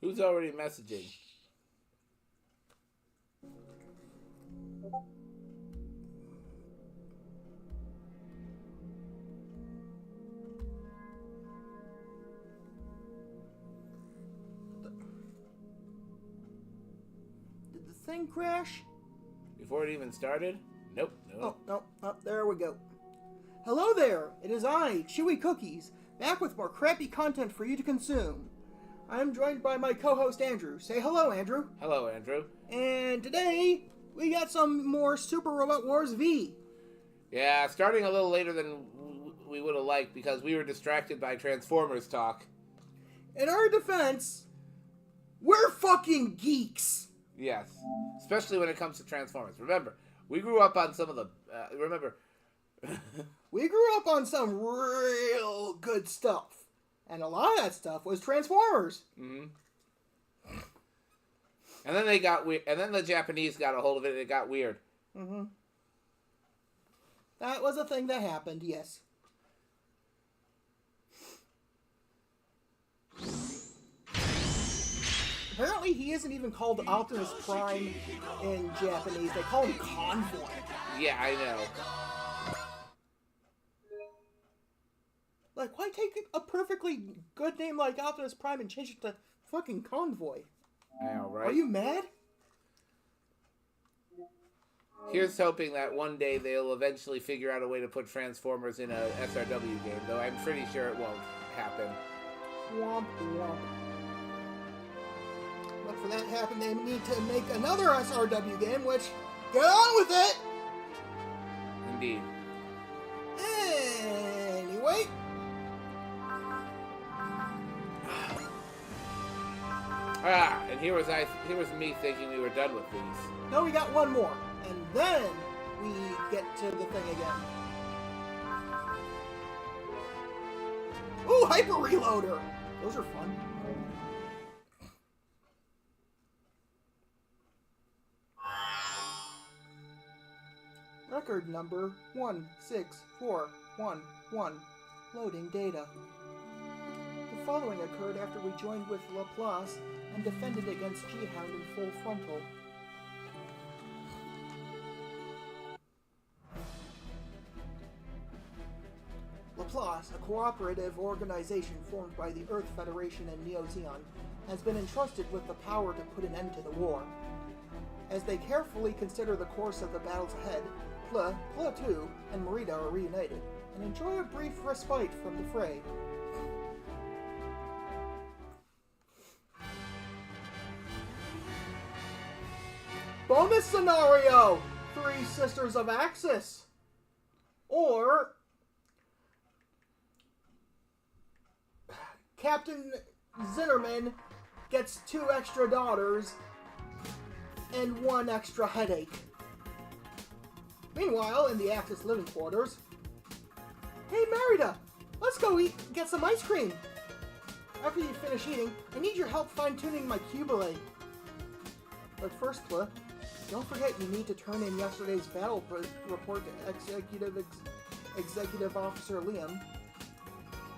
Who's already messaging? Did the thing crash? Before it even started? Nope. Oh, there we go. Hello there, it is I, Chewy Cookies, back with more crappy content for you to consume. I'm joined by my co-host Andrew. Say hello, Andrew. Hello, Andrew. And today, we got some more Super Robot Wars V. Yeah, starting a little later than we would have liked because we were distracted by Transformers talk. In our defense, we're fucking geeks. Yes, especially when it comes to Transformers. Remember, we grew up on some of the... We grew up on some real good stuff. And a lot of that stuff was Transformers. Mm-hmm. And then they got weird. And then the Japanese got a hold of it and it got weird. Mm-hmm. That was a thing that happened, yes. Apparently he isn't even called Optimus Prime in Japanese. They call him Convoy. Yeah, I know. Like, why take a perfectly good name like Optimus Prime and change it to fucking Convoy? I know, right? Are you mad? Here's hoping that one day they'll eventually figure out a way to put Transformers in a SRW game, though I'm pretty sure it won't happen. Womp womp. But for that to happen, they need to make another SRW game, which, get on with it! Indeed. Anyway. And here was me thinking we were done with these. No, we got one more. And then we get to the thing again. Ooh, Hyper Reloader! Those are fun. Record number 16411. Loading data. The following occurred after we joined with Laplace and defended against G-Hound in full frontal. Laplace, a cooperative organization formed by the Earth Federation and Neo Zeon, has been entrusted with the power to put an end to the war. As they carefully consider the course of the battles ahead, Pla 2, and Merida are reunited, and enjoy a brief respite from the fray. Bonus scenario! Three Sisters of Axis! Or... Captain Zinnerman gets 2 extra daughters and 1 extra headache. Meanwhile, in the Axis living quarters... Hey, Merida! Let's go get some ice cream! After you finish eating, I need your help fine-tuning my Cubile. But first, Pla, don't forget you need to turn in yesterday's battle report to Executive Officer Liam.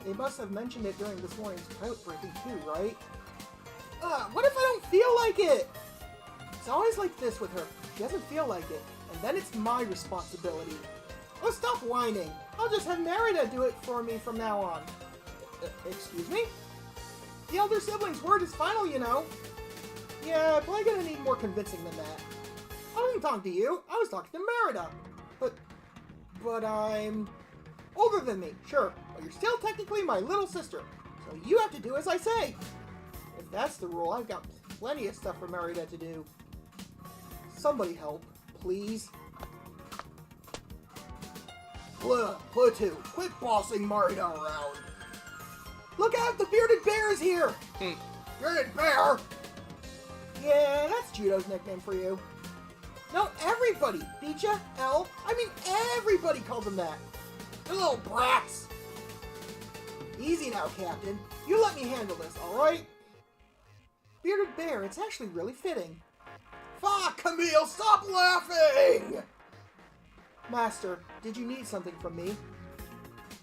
They must have mentioned it during this morning's pilot briefing too, right? What if I don't feel like it? It's always like this with her. She doesn't feel like it, and then it's my responsibility. Oh, stop whining. I'll just have Merida do it for me from now on. Excuse me? The elder sibling's word is final, you know. Yeah, probably gonna need more convincing than that. I wasn't talking to you. I was talking to Merida. But I'm older than me, sure. But you're still technically my little sister. So you have to do as I say. If that's the rule, I've got plenty of stuff for Merida to do. Somebody help, please. Pla 2, quit bossing Merida around. Look out, the bearded bear is here! Bearded bear? Yeah, that's Judo's nickname for you. No, everybody. Beecha, L, I mean everybody calls him that. You little brats. Easy now, Captain. You let me handle this, alright? Bearded bear, it's actually really fitting. Fuck, Camille, stop laughing! Master, did you need something from me?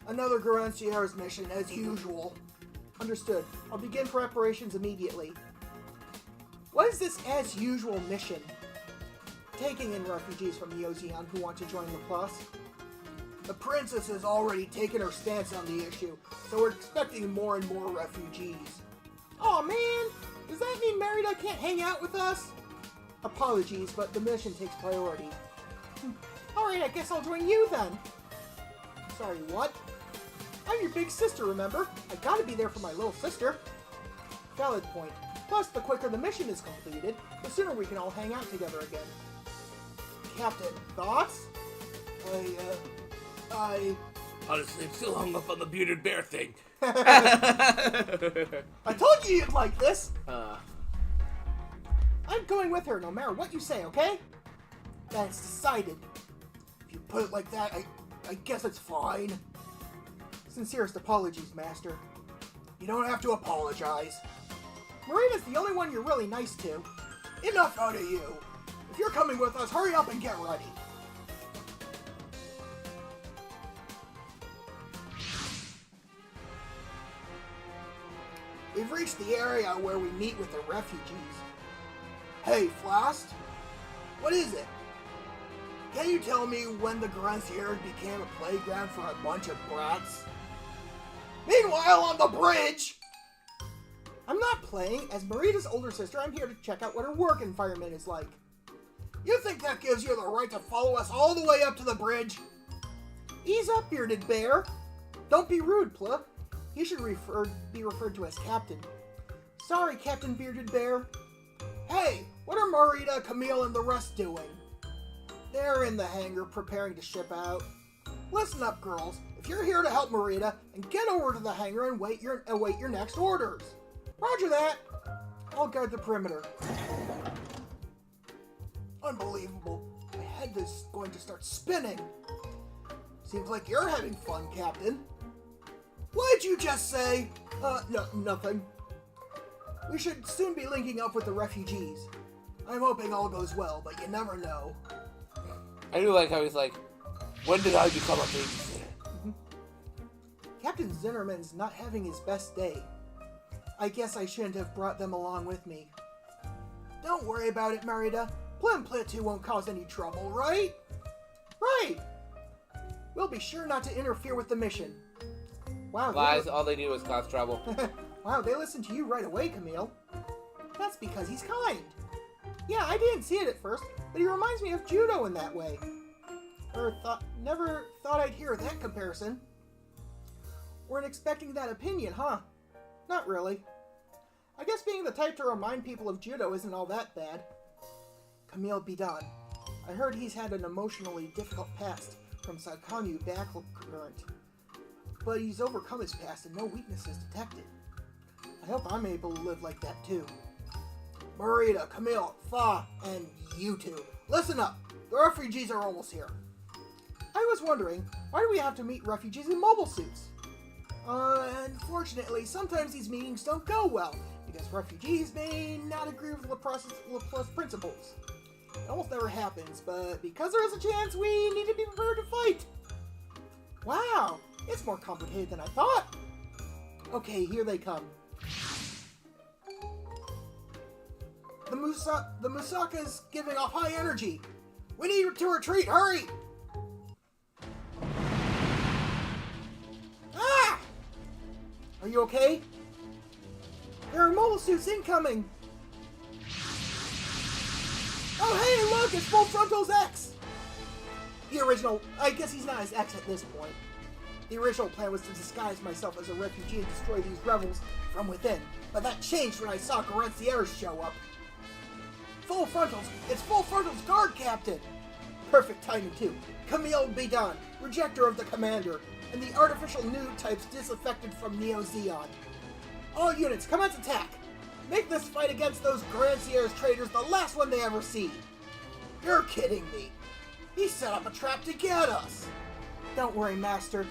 Another Grand Sierra's mission, as usual. Understood. I'll begin preparations immediately. What is this as-usual mission? Taking in refugees from Neozeon who want to join the Plus? The princess has already taken her stance on the issue, so we're expecting more and more refugees. Aw, man! Does that mean Merida can't hang out with us? Apologies, but the mission takes priority. Alright, I guess I'll join you then. Sorry, what? I'm your big sister, remember? I gotta be there for my little sister. Valid point. Plus, the quicker the mission is completed, the sooner we can all hang out together again. Captain, thoughts? Honestly, I'm still hung up on the bearded bear thing. I told you you'd like this! I'm going with her no matter what you say, okay? That's decided. If you put it like that, I guess it's fine. Sincerest apologies, Master. You don't have to apologize. Marina's the only one you're really nice to. Enough out of you. If you're coming with us, hurry up and get ready. We've reached the area where we meet with the refugees. Hey, Flast? What is it? Can you tell me when the Granciers became a playground for a bunch of brats? Meanwhile, on the bridge! I'm not playing. As Marida's older sister, I'm here to check out what her work environment is like. You think that gives you the right to follow us all the way up to the bridge? Ease up, bearded bear. Don't be rude, Plip. He should be referred to as Captain. Sorry, Captain Bearded Bear. Hey, what are Marita, Camille, and the rest doing? They're in the hangar preparing to ship out. Listen up, girls. If you're here to help Marita, and get over to the hangar and await your next orders. Roger that. I'll guard the perimeter. Unbelievable. My head is going to start spinning. Seems like you're having fun, Captain. What'd you just say? No, nothing. We should soon be linking up with the refugees. I'm hoping all goes well, but you never know. I do like how he's like, when did I become a babysitter? Captain Zimmerman's not having his best day. I guess I shouldn't have brought them along with me. Don't worry about it, Merida. Plim Platu won't cause any trouble, right? Right! We'll be sure not to interfere with the mission. Wow, Lies, all they do is cause trouble. Wow, they listened to you right away, Camille. That's because he's kind. Yeah, I didn't see it at first, but he reminds me of Judo in that way. Never thought I'd hear that comparison. Weren't expecting that opinion, huh? Not really. I guess being the type to remind people of Judo isn't all that bad. Camille Bidan. I heard he's had an emotionally difficult past from Sakanyu Backcurrent. But he's overcome his past and no weaknesses detected. I hope I'm able to live like that too. Marita, Camille, Fa, and you two. Listen up. The refugees are almost here. I was wondering, why do we have to meet refugees in mobile suits? Unfortunately, sometimes these meetings don't go well, because refugees may not agree with Laplace principles. It almost never happens, but because there is a chance, we need to be prepared to fight. Wow, it's more complicated than I thought. Okay, here they come. The Musaka's giving off high energy. We need to retreat, hurry! Ah! Are you okay? There are mobile suits incoming! Oh hey, look, it's Full Frontal's X! The original, I guess he's not his X at this point. The original plan was to disguise myself as a refugee and destroy these rebels from within, but that changed when I saw Garanciers show up. It's Full Frontal's guard captain! Perfect timing too. Camille Bidan, rejecter of the commander, and the artificial nude types disaffected from Neo-Zeon. All units, commence attack! Make this fight against those Garanciers traitors the last one they ever see! You're kidding me! He set up a trap to get us! Don't worry, Master.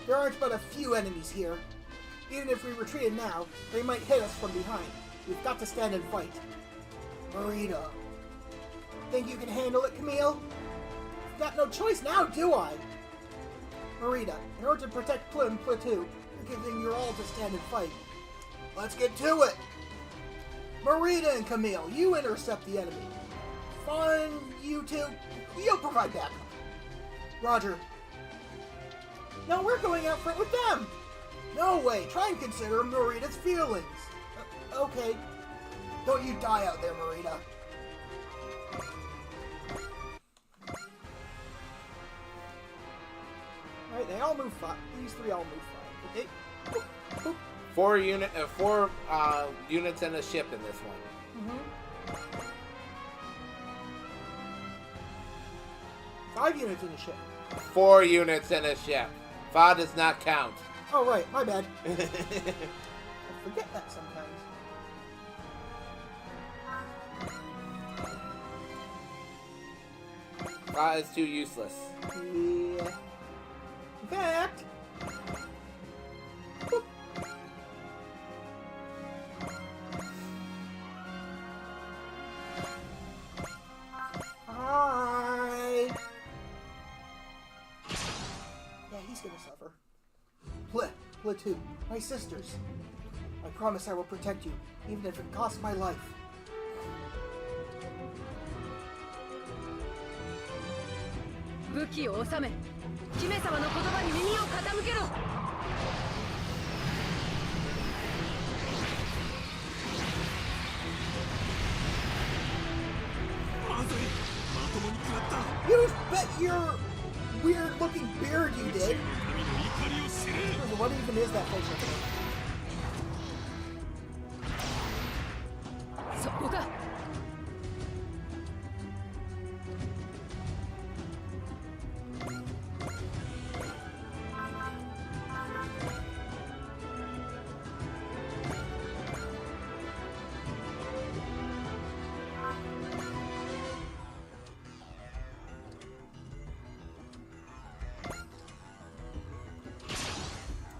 There aren't but a few enemies here. Even if we retreated now, they might hit us from behind. We've got to stand and fight. Marita. Think you can handle it, Camille? Got no choice now, do I? Marita, in order to protect Plim Platu, you're giving your all to stand and fight. Let's get to it! Marita and Camille, you intercept the enemy. Fun, you two, you'll provide backup. Roger. Now we're going out front with them. No way, try and consider Marita's feelings. Okay. Don't you die out there, Marita. Alright, they all move 5. These 3 all move 5. Okay. Boop, boop. 4 units and a ship in this one. 5 units in the ship. 4 units and a ship. 5 does not count. Oh, right. My bad. I forget that sometimes. Five is too useless. Yeah. In fact... Boop. Hi! Yeah, he's gonna suffer. Platoon, my sisters. I promise I will protect you, even if it costs my life. You bet your weird-looking beard you did. What even is that facial thing?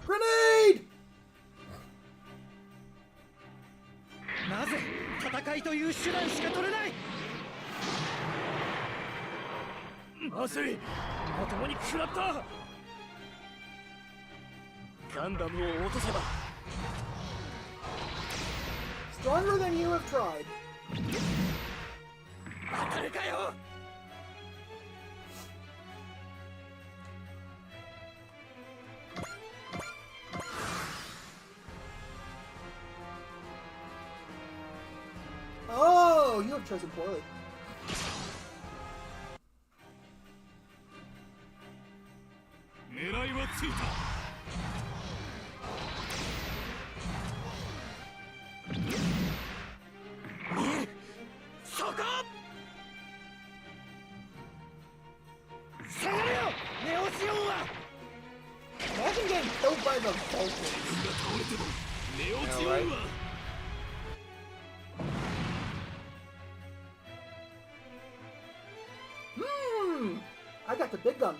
Grenade! なぜ戦いという手段しか取れない。まずい、まともに食らった。ガンダムを落とせば。Stronger than you have tried. 当たるかよ。Oh, you have chosen poorly. 狙いはついた。そこ。下がれよ、ネオシオンは。 Imagine getting killed by the Vulcans. が倒れてもネオシオンは。 I got the big gun.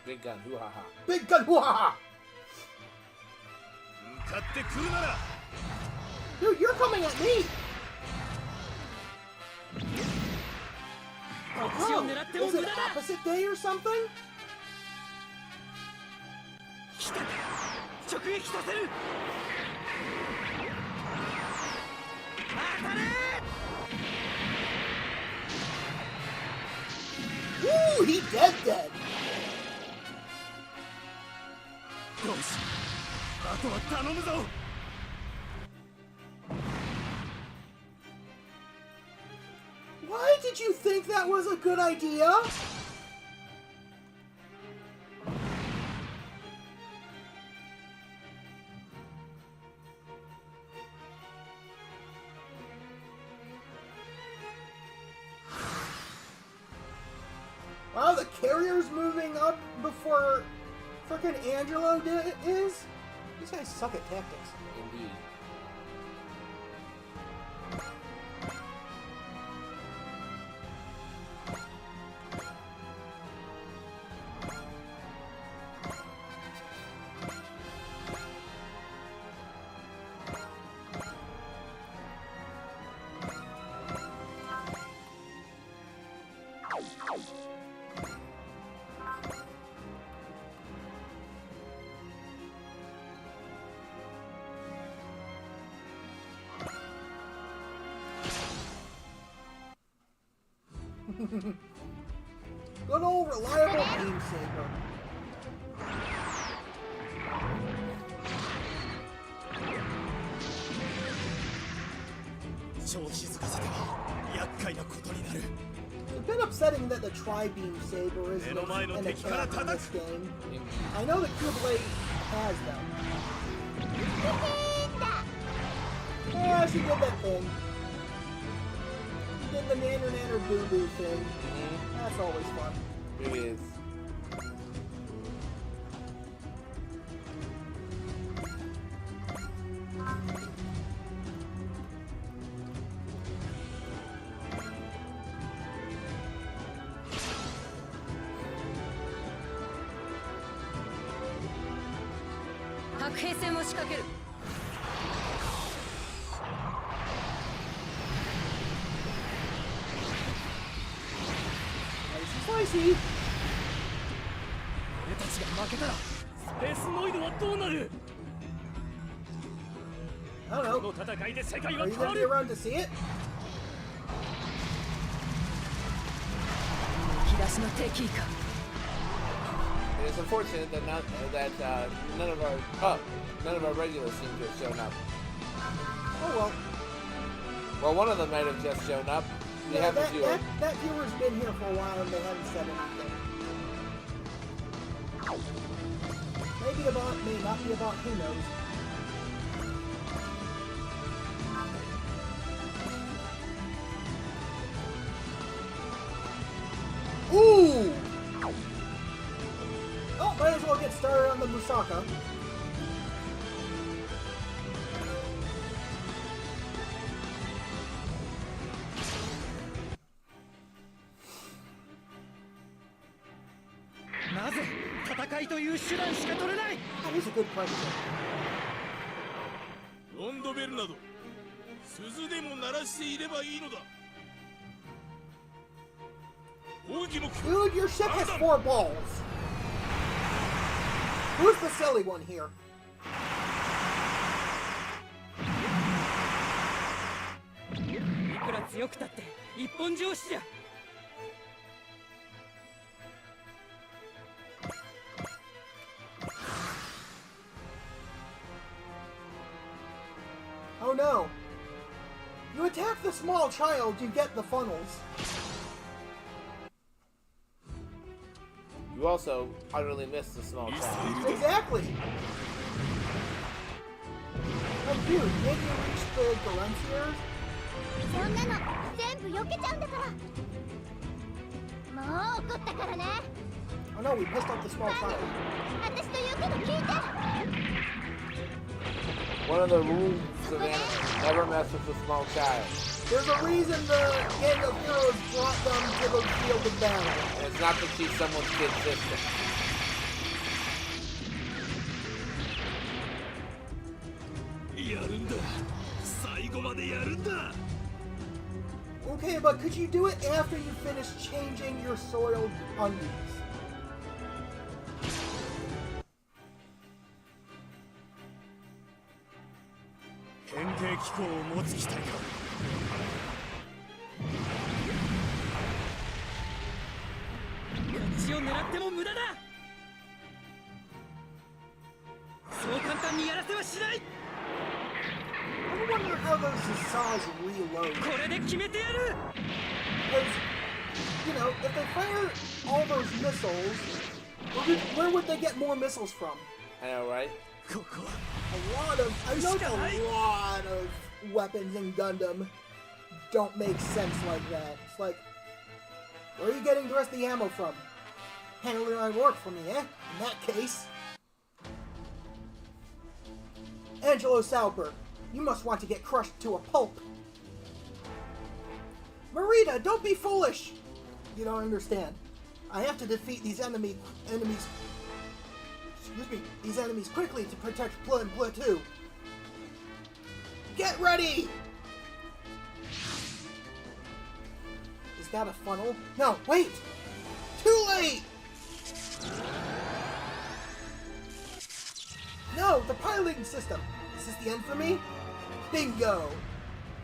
Big gun, hoo-ha-ha. Big gun, hoo-ha-ha! 向かってくるなら。 Dude, you're coming at me! Oh, is it opposite day or something? 来たか。直撃させる。当たれ。 Woo, he dead. よし、あとは頼むぞ。 Why did you think that was a good idea? Wow, the carrier's moving up before frickin' Angelo is? These guys suck at tactics. Indeed. Good old reliable beam saber. It's a bit upsetting that the Tri-Beam Saber isn't an attack in this game. I know that Keyblade has them. Yeah, she did that thing. She did the nanner nanner boo boo thing. That's always fun. It is. Spicy. I don't know. Are you gonna be around to see it? It is unfortunate that none of our regulars seem to have shown up. Oh well. Well, one of them might have just shown up. We have a few. That viewer's been here for a while and they haven't said anything. Maybe about, may not be about, who knows. Ooh! Oh, might as well get started on the Musaka. That is a good question. ロンドベルなど鈴でも鳴らしていればいいのだ。攻撃目標。 Dude, your ship has 4 balls. Who's the silly one here? Oh no. You attack the small child, you get the funnels. You also utterly missed the small child. Exactly. Oh dude, maybe you reach the Galenciers? Oh no, we pissed off the small child. One of the rules of anime, never mess with the small child. There's a reason the Gang of Heroes brought them to the field of battle. And it's not to teach someone's kid sister. Okay, but could you do it after you finish changing your soiled undies? I wonder how those Zasas reload. Because, you know, if they fire all those missiles, where would they get more missiles from? I know, right? I know a lot of weapons in Gundam don't make sense like that. It's like, where are you getting the rest of the ammo from? Handling my work for me, eh? In that case. Angelo Sauper, you must want to get crushed to a pulp. Marita, don't be foolish! You don't understand. I have to defeat these enemies quickly to protect Pla and Pla 2. Get ready! Is that a funnel? No, wait! Too late! No, the piloting system. Is this the end for me? Bingo!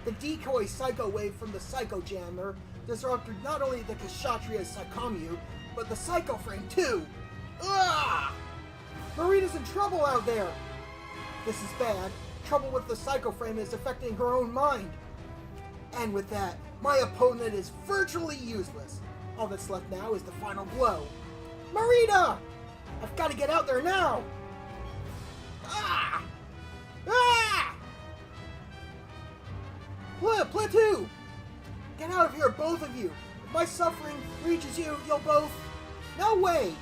The decoy Psycho Wave from the Psycho Jammer disrupted not only the Kshatriya's Psychommu, but the Psycho Frame too! Ugh! Marita's in trouble out there! This is bad. Trouble with the Psycho Frame is affecting her own mind. And with that, my opponent is virtually useless. All that's left now is the final blow. Marita! I've got to get out there now! Ah! Ah! Platoon! Get out of here, both of you! If my suffering reaches you, you'll both... No way!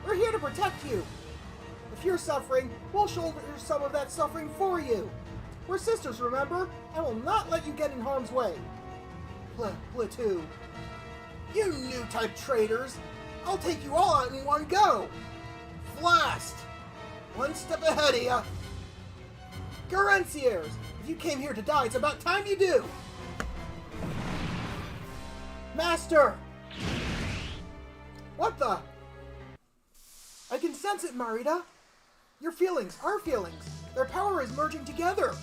We're here to protect you! If you're suffering, we'll shoulder some of that suffering for you! We're sisters, remember? I will not let you get in harm's way! Platoon. You new-type traitors! I'll take you all out in one go! Blast! One step ahead of ya! Garanciers! If you came here to die, it's about time you do! Master! What the? I can sense it, Marita! Your feelings, our feelings, their power is merging together!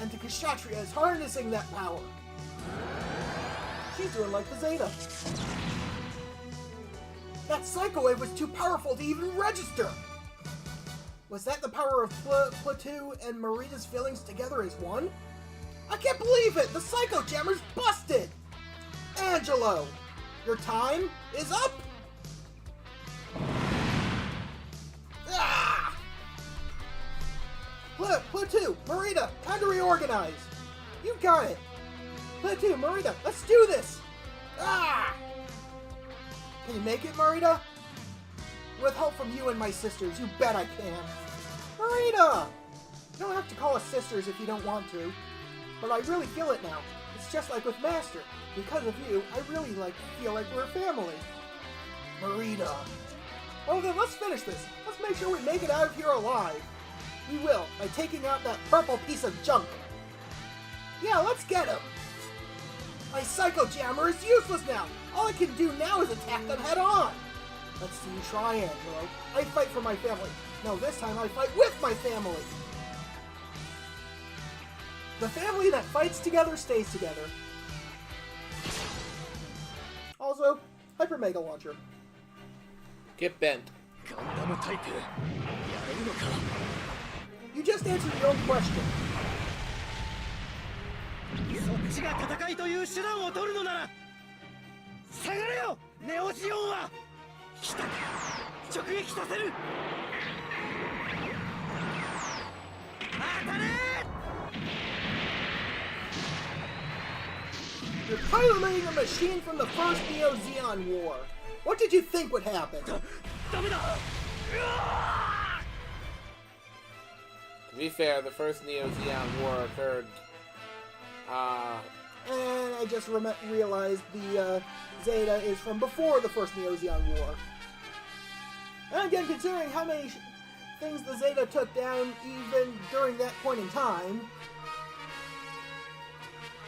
And the Kshatriya is harnessing that power! She's doing like the Zeta. That Psycho Wave was too powerful to even register! Was that the power of Platoon and Marita's feelings together as one? I can't believe it! The Psycho Jammer's busted! Angelo, your time is up! Ah! Platoon, Marita, time to reorganize! You got it! Platoon, Marita, let's do this! Ah! Can you make it, Marita? With help from you and my sisters, you bet I can. Marita! You don't have to call us sisters if you don't want to. But I really feel it now. It's just like with Master. Because of you, I really feel like we're a family. Marita. Well then, let's finish this. Let's make sure we make it out of here alive. We will, by taking out that purple piece of junk. Yeah, let's get him. My Psycho Jammer is useless now. All I can do now is attack them head on. Let's see you try, Angelo. I fight for my family. No, this time I fight with my family. The family that fights together stays together. Also, Hyper Mega Launcher. Get bent. You just answered your own question. そっちが戦いという手段を取るのなら下がれよネオジオンは来たか直撃させる当たれ You're piloting a machine from the first Neo Zeon War. What did you think would happen? ダメだ To be fair, the first Neo Zeon War occurred. And I just realized the Zeta is from before the first Neo Zeon War. And again, considering how many things the Zeta took down even during that point in time,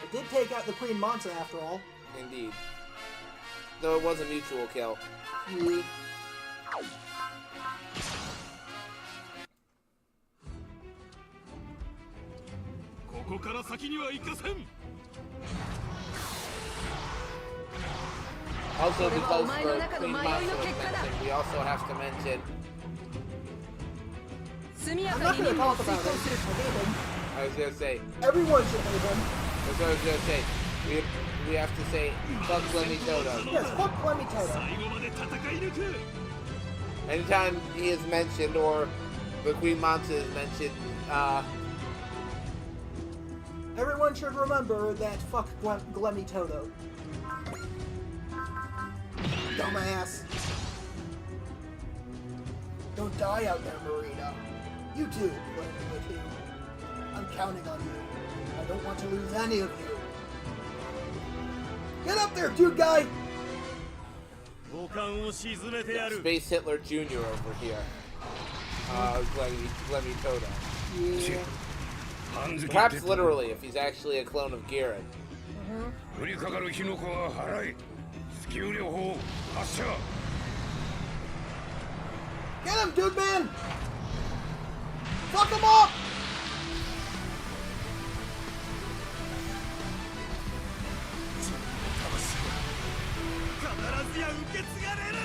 it did take out the Queen Mansa after all. Indeed. Though it was a mutual kill. Yeah. ここから先には行かせん Also, because the Queen Monster was mentioned, we also have to mention... I'm not going to talk about it. I hate him. I was gonna say... Everyone should hate him. That's what I was gonna say. We have to say, fuck Lemmy Toto. Yes, fuck Lemmy Toto. 最後まで戦い抜く Anytime he is mentioned, or the Queen Monster is mentioned, Everyone should remember that fuck Glemmy Toto. Dumbass. Don't die out there, Marita. You too, Glemmy. I'm counting on you. I don't want to lose any of you. Get up there, dude guy! 母艦を沈めてやる Space Hitler Jr. over here. Glemmy Toto. Yeah. Perhaps literally, if he's actually a clone of Garen. 降りかかる火の粉は払いスキル療法発射 Get him, dude man! Fuck him up! つや受け継がれる。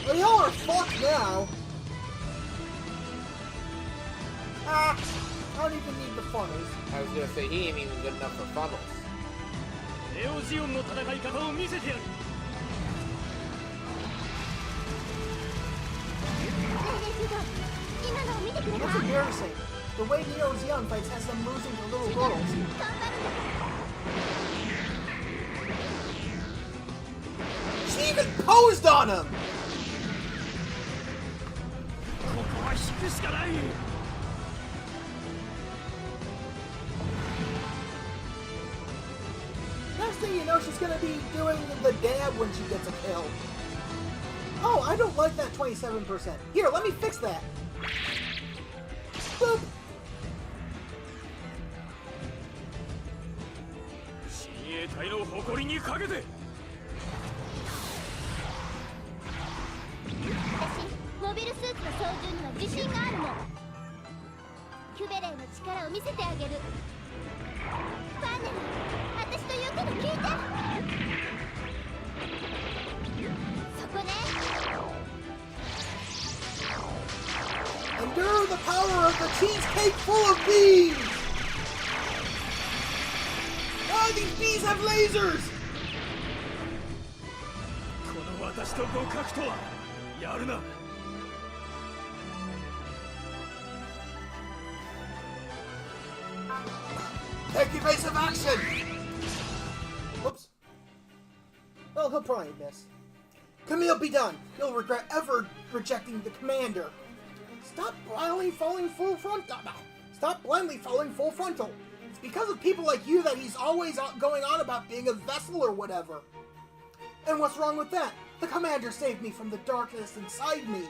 Well, y'all are fucked now. Ah, I don't even need the funnels. I was gonna say he ain't even good enough for funnels. ネオジオンの戦い方を見せてやる。 That's embarrassing. The way Neo Zeon fights has them losing to little girls. She even posed on him! ここは引くしかない。 Next thing you know, she's gonna be doing the dab when she gets a kill. Oh, I don't like that 27%. Here, let me fix that. Boop! 親衛隊の誇りにかけて。 モビルスーツの操縦には自信があるの。キュベレーの力を見せてあげる。ファンネル、私と言うこと聞いて。そこね。 Endure the power of the cheesecake full of bees! Oh, these bees have lasers! この私と互角とはやるな。 Take evasive action! Whoops. Well, he'll probably miss. Camille, be done! You'll regret ever rejecting the commander. Stop blindly falling full frontal. Stop blindly falling full frontal. It's because of people like you that he's always going on about being a vessel or whatever. And what's wrong with that? The commander saved me from the darkness inside me.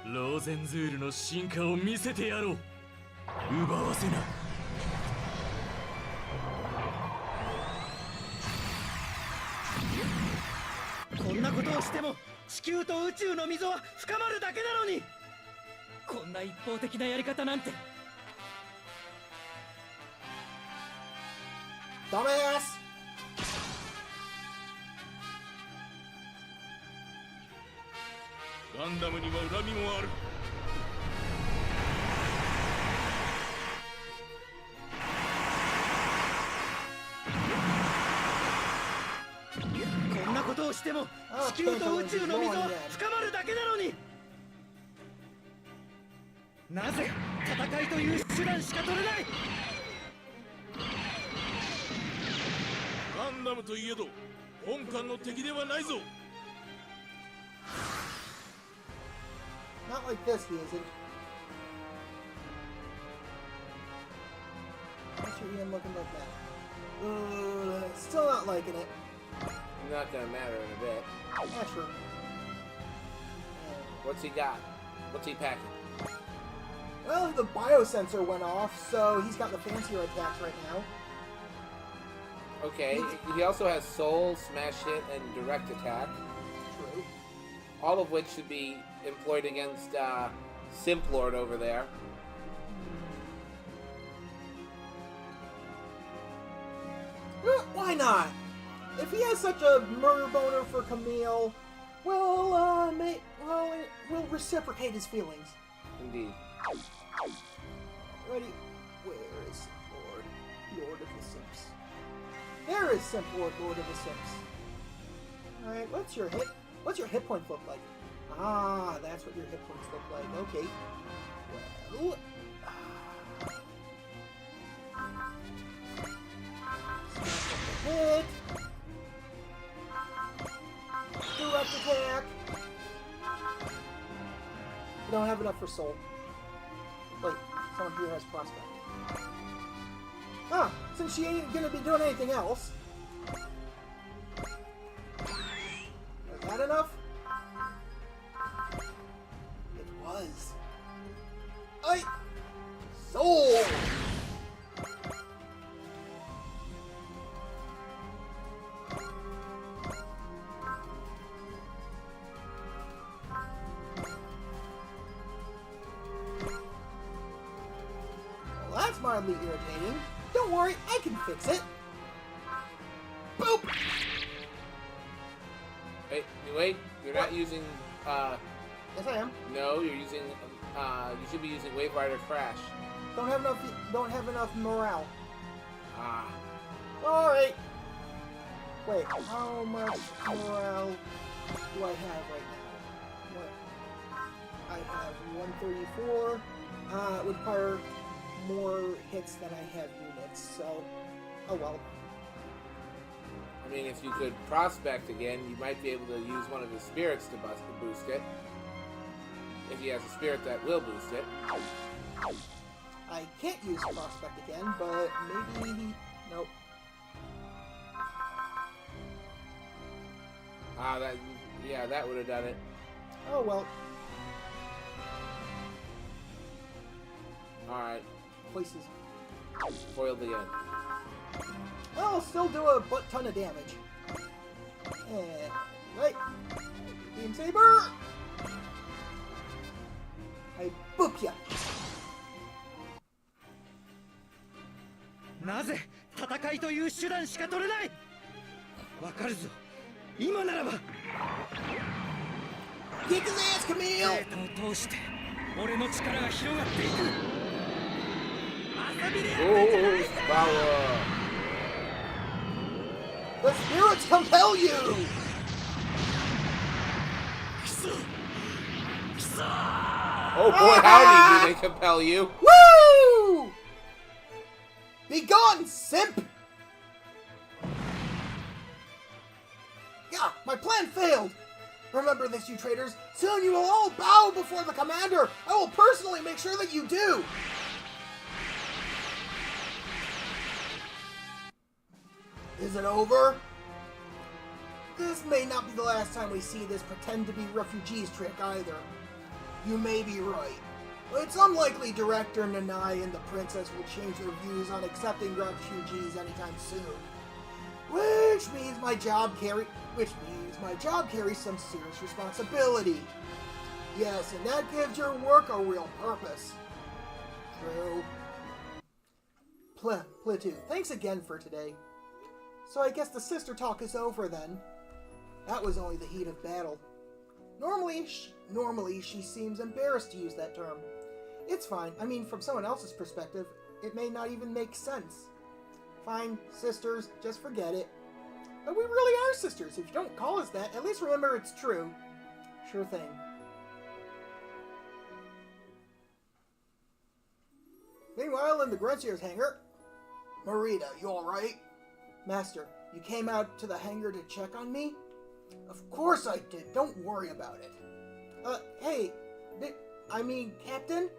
ローゼンズールの進化を見せてやろう。奪わせな。こんなことをしても地球と宇宙の溝は深まるだけなのに。こんな一方的なやり方なんて。 Dumbass! ガンダムには恨みもある。 こんなことをしても地球と宇宙の溝は深まるだけなのに。なぜ戦いという手段しか取れない。 ガンダムといえど本艦の敵ではないぞ。 Not like this, he isn't. What's your Ian looking like that? Still not liking it. Not gonna matter in a bit. Yeah, true. What's he got? What's he packing? Well, the biosensor went off, so he's got the fancier attacks right now. Okay, he also has Soul, Smash Hit, and Direct Attack. True. All of which should be employed against Simplord over there. Why not? If he has such a murder boner for Camille, we'll reciprocate his feelings. Indeed. Ready? Where is Simplord, Lord of the Simps? There is Simplord, Lord of the Simps. Alright, what's your hit points look like? Ah, that's what your hit points look like. Okay. Well... Hit! Direct attack! We don't have enough for Soul. Wait, someone here has Prospect. Ah, since she ain't gonna be doing anything else. Was that enough? It was. Soul! mildly irritating. Don't worry, I can fix it. Boop! Wait, you're not using, Yes, I am. no, you're using, you should be using Wave Rider Crash. Don't have enough morale. Ah, Alright. Wait, how much morale do I have right now? What? I have 134. It would require more hits than I have units, so... Oh well. I mean, if you could prospect again, you might be able to use one of his spirits to boost it. If he has a spirit that will boost it. I can't use prospect again, but maybe... Nope. Ah, that would have done it. Oh well. Alright, Places. foiled again. I'll still do a butt ton of damage. And... Right. Beam Saber! I boop ya! なぜ戦いという手段しか取れない。わかるぞ。今ならば。 Kick his ass, Camille! データを通して俺の力が広がっていく。遊びでやってんじゃない Oh, power! The spirits compel you! Oh boy, howdy do they compel you! Woo! Be gone, simp! Yeah, my plan failed! Remember this, you traitors. Soon you will all bow before the commander. I will personally make sure that you do. Is it over? This may not be the last time we see this pretend to be refugees trick either. You may be right. But it's unlikely Director Nanai and the Princess will change their views on accepting refugees anytime soon. Which means my job carries some serious responsibility. Yes, and that gives your work a real purpose. True. Platoon, thanks again for today. So I guess the sister talk is over then. That was only the heat of battle. Normally she seems embarrassed to use that term. It's fine. I mean, from someone else's perspective, it may not even make sense. Fine, sisters, just forget it. But we really are sisters. If you don't call us that, at least remember it's true. Sure thing. Meanwhile, in the Gruncier's hangar... Marita, you alright? Master, you came out to the hangar to check on me? Of course I did. Don't worry about it. Hey, Captain?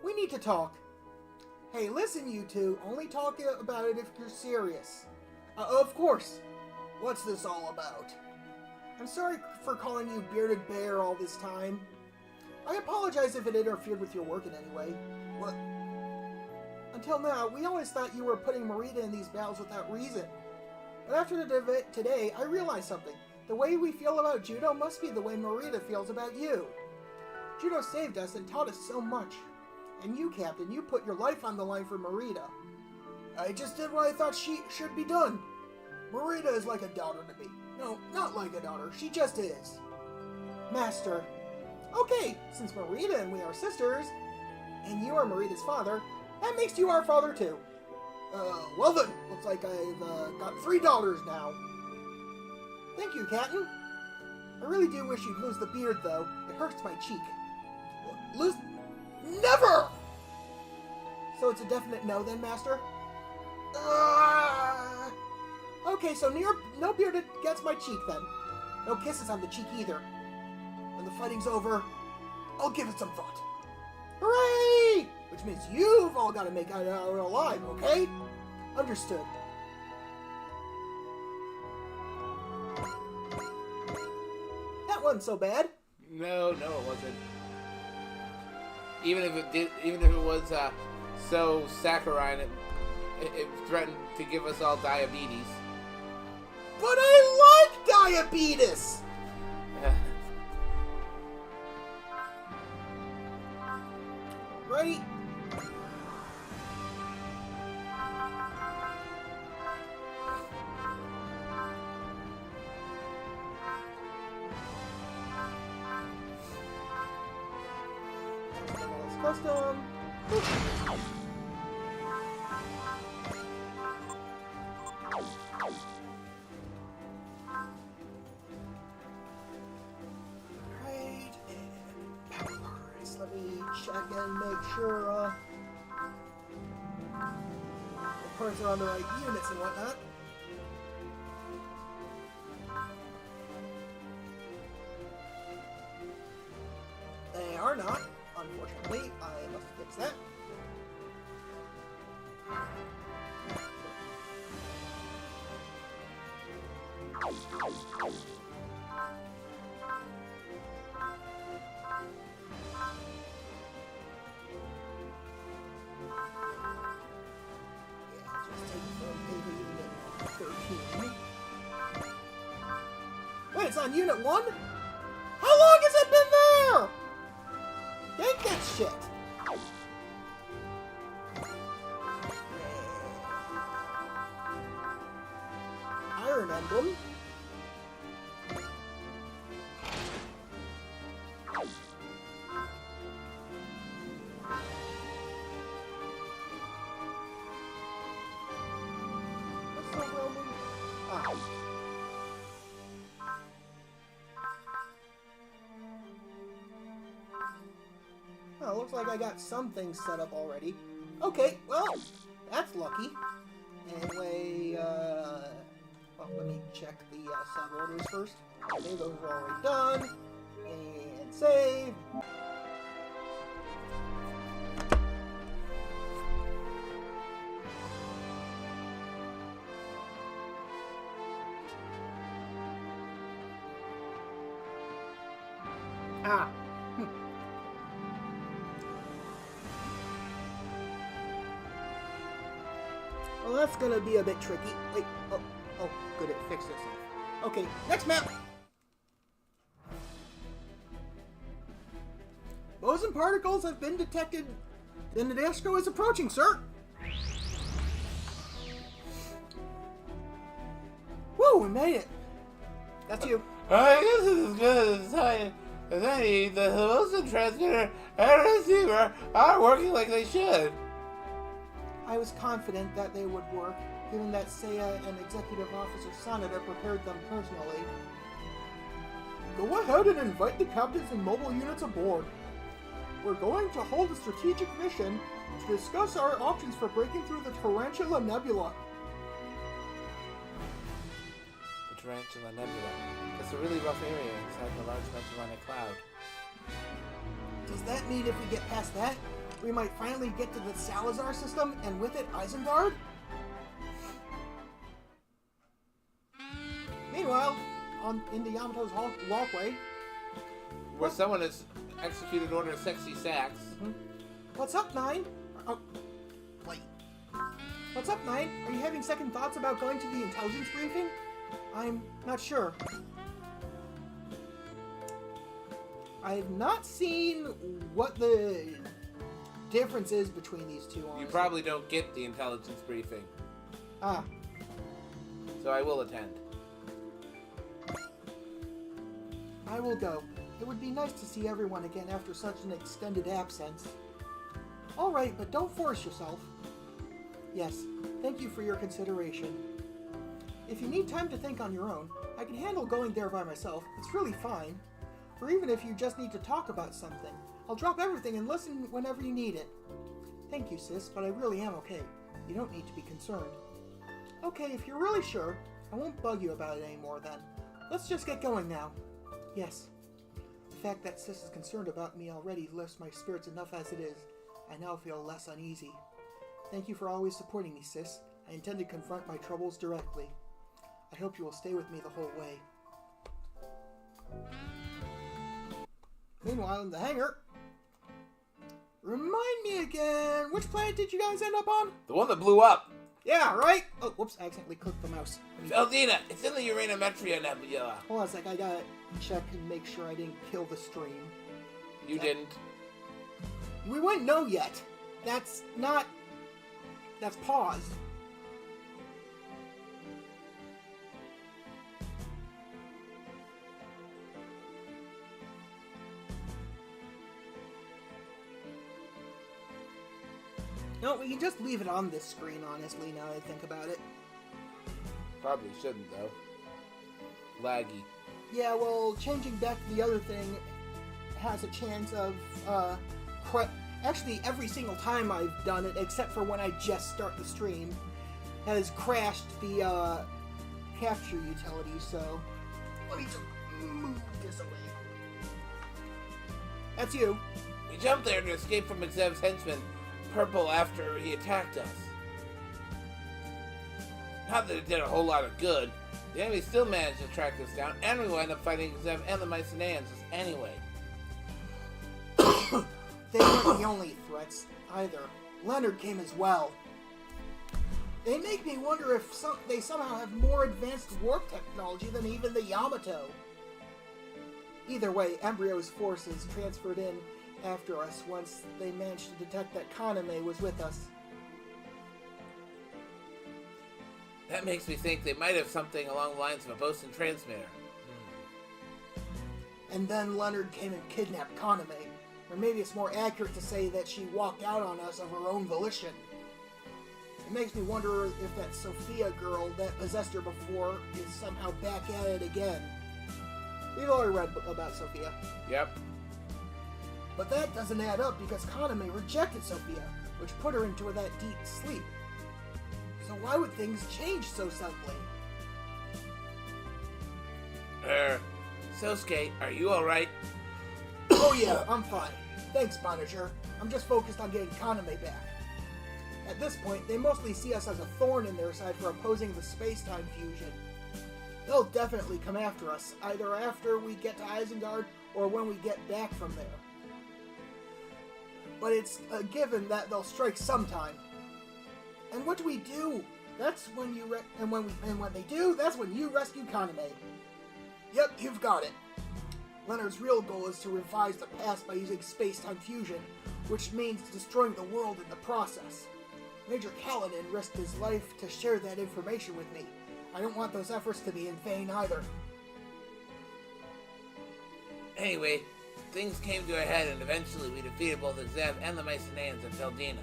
We need to talk. Hey, listen, you two. Only talk about it if you're serious. Of course. What's this all about? I'm sorry for calling you Bearded Bear all this time. I apologize if it interfered with your work in any way. What? Until now, we always thought you were putting Marita in these battles without reason. But after today, I realized something. The way we feel about Judo must be the way Marita feels about you. Judo saved us and taught us so much. And you, Captain, you put your life on the line for Marita. I just did what I thought should be done. Marita is like a daughter to me. No, not like a daughter. She just is. Master. Okay, since Marita and we are sisters, and you are Marita's father, that makes you our father too. Well then, looks like I've got 3 daughters now. Thank you, Captain. I really do wish you'd lose the beard, though. It hurts my cheek. Lose? Never! So it's a definite no then, Master? Okay, so no beard against my cheek then. No kisses on the cheek either. When the fighting's over, I'll give it some thought. Hooray! Which means you've all got to make it out alive, okay? Understood. That wasn't so bad. No, it wasn't. Even if it was so saccharine, it threatened to give us all diabetes. But I like diabetes! Right? Custom. Whew. Right, and power parts. Let me check and make sure the parts are on the right units and whatnot. They are not, unfortunately. I must fix that. Yeah, just take it from maybe unit 13. Wait, it's on unit 1? How long has it been there? Yank that shit! Iron Emblem. What's the Roman? Ah. Oh, looks like I got some things set up already. Okay, well, that's lucky. Anyway, well, let me check the sub-orders first. Okay, those are already done. And save. Ah. Well, that's gonna be a bit tricky. Wait, oh, good, it fixed itself. Okay, next map! Boson particles have been detected. The Nadeshiko is approaching, sir! Woo, we made it! That's you. I guess it's as good as any. The Wilson transmitter and receiver are working like they should. I was confident that they would work, given that Seiya and Executive Officer Sanada prepared them personally. Go ahead and invite the captains and mobile units aboard. We're going to hold a strategic mission to discuss our options for breaking through the Tarantula Nebula. The Tarantula Nebula. It's a really rough area inside the large Magellanic Cloud. Does that mean if we get past that, we might finally get to the Salazar system, and with it, Isengard? Meanwhile, in the Yamato's walkway... Where someone has executed Order Sexy Sax. What's up, Nine? Oh, wait. What's up, Nine? Are you having second thoughts about going to the intelligence briefing? I'm not sure. I've not seen what the difference is between these two, honestly. You probably don't get the intelligence briefing. Ah. So I will attend. I will go. It would be nice to see everyone again after such an extended absence. Alright, but don't force yourself. Yes, thank you for your consideration. If you need time to think on your own, I can handle going there by myself. It's really fine. Or even if you just need to talk about something, I'll drop everything and listen whenever you need it. Thank you, sis, but I really am okay. You don't need to be concerned. Okay, if you're really sure, I won't bug you about it anymore then. Let's just get going now. Yes. The fact that sis is concerned about me already lifts my spirits enough as it is. I now feel less uneasy. Thank you for always supporting me, sis. I intend to confront my troubles directly. I hope you will stay with me the whole way. Meanwhile, in the hangar... Remind me again, which planet did you guys end up on? The one that blew up. Yeah, right? Oh, whoops, I accidentally clicked the mouse. Feldina, it's in the Uranometria Nebula. Hold on a sec, I gotta check and make sure I didn't kill the stream. You didn't. We wouldn't know yet. That's not... That's pause. No, we can just leave it on this screen, honestly, now that I think about it. Probably shouldn't, though. Laggy. Yeah, well, changing back to the other thing has a chance of, actually, every single time I've done it, except for when I just start the stream, has crashed the, capture utility, so... Let me just move this away. That's you. We jumped there to escape from Xev's henchman, Purple, after he attacked us. Not that it did a whole lot of good. The enemy still managed to track us down, and we wound up fighting Xev and the Mycenaeans anyway. They weren't the only threats, either. Leonard came as well. They make me wonder if they somehow have more advanced warp technology than even the Yamato. Either way, Embryo's forces transferred in after us once they managed to detect that Kaname was with us. That makes me think they might have something along the lines of a bosun transmitter. And then Leonard came and kidnapped Kaname. Or maybe it's more accurate to say that she walked out on us of her own volition. It makes me wonder if that Sophia girl that possessed her before is somehow back at it again. We've already read about Sophia. Yep. But that doesn't add up because Kaname rejected Sophia, which put her into that deep sleep. So why would things change so suddenly? Sosuke, are you alright? Oh yeah, I'm fine. Thanks, Manager. I'm just focused on getting Kaname back. At this point, they mostly see us as a thorn in their side for opposing the space-time fusion. They'll definitely come after us, either after we get to Isengard or when we get back from there. But it's a given that they'll strike sometime. And what do we do? That's when you when they do, that's when you rescue Kaname. Yep, you've got it. Leonard's real goal is to revise the past by using space-time fusion, which means destroying the world in the process. Major Kaladin risked his life to share that information with me. I don't want those efforts to be in vain either. Anyway, things came to a head and eventually we defeated both Xev and the Mycenaeans at Feldina.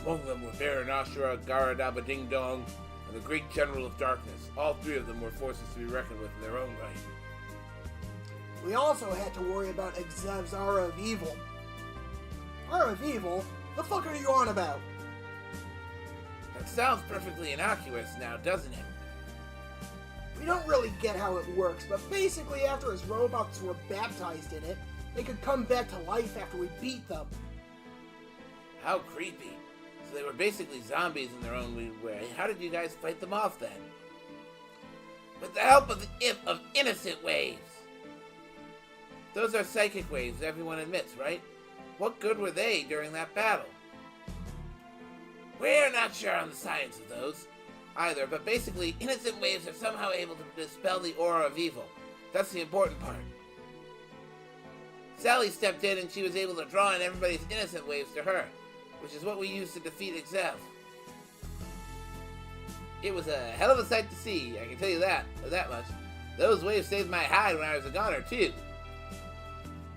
Among them were Baron Ashura, Garadaba Ding Dong, and the Great General of Darkness. All three of them were forces to be reckoned with in their own right. We also had to worry about Xev's Aura of Evil. Aura of Evil? The fuck are you on about? That sounds perfectly innocuous now, doesn't it? We don't really get how it works, but basically after his robots were baptized in it, they could come back to life after we beat them. How creepy. So they were basically zombies in their own weird way. How did you guys fight them off then? With the help of innocent waves. Those are psychic waves everyone admits, right? What good were they during that battle? We're not sure on the science of those either, but basically, innocent waves are somehow able to dispel the aura of evil. That's the important part. Sally stepped in and she was able to draw in everybody's innocent waves to her, which is what we used to defeat Xev. It was a hell of a sight to see, I can tell you that much. Those waves saved my hide when I was a goner, too.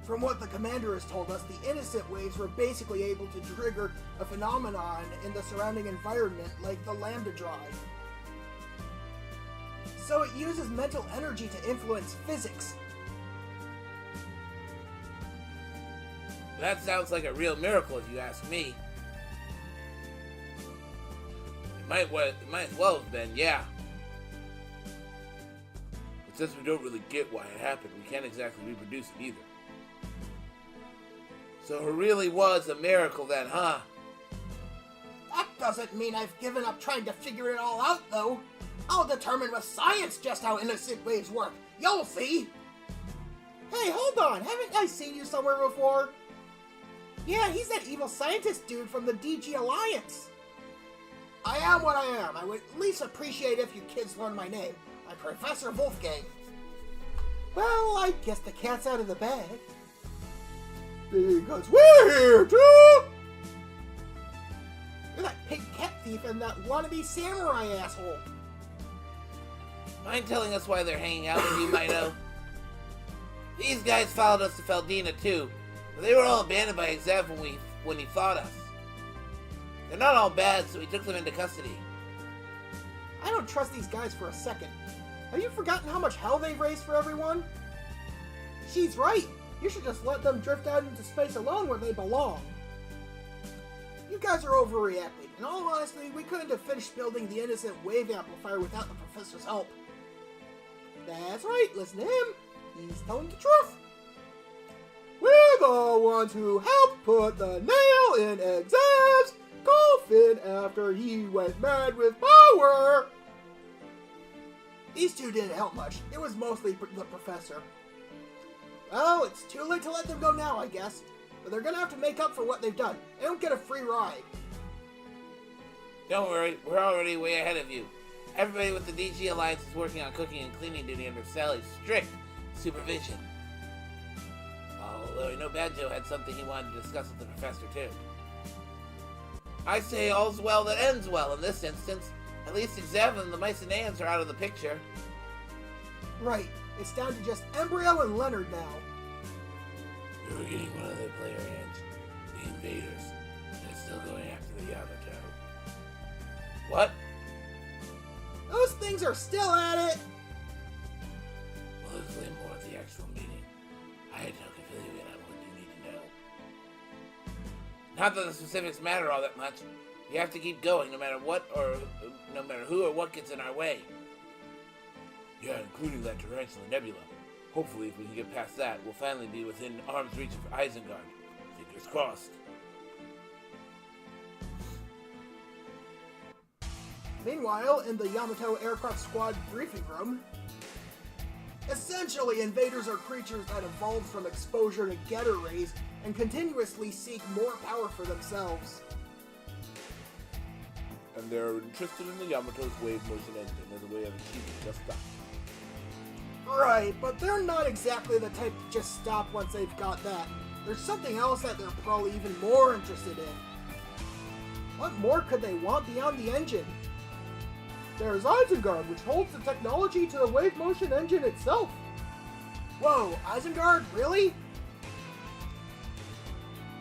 From what the commander has told us, the innocent waves were basically able to trigger a phenomenon in the surrounding environment like the Lambda Drive. So it uses mental energy to influence physics. That sounds like a real miracle if you ask me. It might as well have been, yeah. But since we don't really get why it happened, we can't exactly reproduce it either. So it really was a miracle then, huh? That doesn't mean I've given up trying to figure it all out, though. I'll determine with science just how innocent waves work. You'll see. Hey, hold on. Haven't I seen you somewhere before? Yeah, he's that evil scientist dude from the DG Alliance. I am what I am. I would at least appreciate if you kids learn my name. I'm Professor Wolfgang. Well, I guess the cat's out of the bag. Because we're here too! You're that pig cat thief and that wannabe samurai asshole. Mind telling us why they're hanging out with you, Mito? These guys followed us to Feldina too, But they were all abandoned by Zev when he fought us. They're not all bad, so we took them into custody. I don't trust these guys for a second. Have you forgotten how much hell they've raised for everyone? She's right. You should just let them drift out into space alone where they belong. You guys are overreacting. In all honesty, we couldn't have finished building the innocent wave amplifier without the professor's help. That's right, listen to him. He's telling the truth. We're the ones who helped put the nail in Zev's coffin after he went mad with power. These two didn't help much. It was mostly the professor. Well, it's too late to let them go now, I guess. But they're gonna have to make up for what they've done. They don't get a free ride. Don't worry, we're already way ahead of you. Everybody with the DG Alliance is working on cooking and cleaning duty under Sally's strict supervision. Although I know Banjo had something he wanted to discuss with the professor too. I say all's well that ends well in this instance. At least Zev and the Mycenaeans are out of the picture. Right. It's down to just Embryo and Leonard now. We were getting one of their player hands. The invaders. They're still going after the Yamato. What? Those things are still at it! We'll explain more at the actual meeting. I had no affiliate on what you need to know. Not that the specifics matter all that much. You have to keep going no matter what or no matter who or what gets in our way. Yeah, including that Tarantula Nebula. Hopefully, if we can get past that, we'll finally be within arm's reach of Isengard. Fingers crossed. Meanwhile, in the Yamato Aircraft Squad briefing room, essentially, invaders are creatures that evolved from exposure to Getter rays and continuously seek more power for themselves. And they're interested in the Yamato's wave motion engine as a way of achieving just that. Right, but they're not exactly the type to just stop once they've got that. There's something else that they're probably even more interested in. What more could they want beyond the engine? There's Isengard, which holds the technology to the wave motion engine itself. Whoa, Isengard? Really?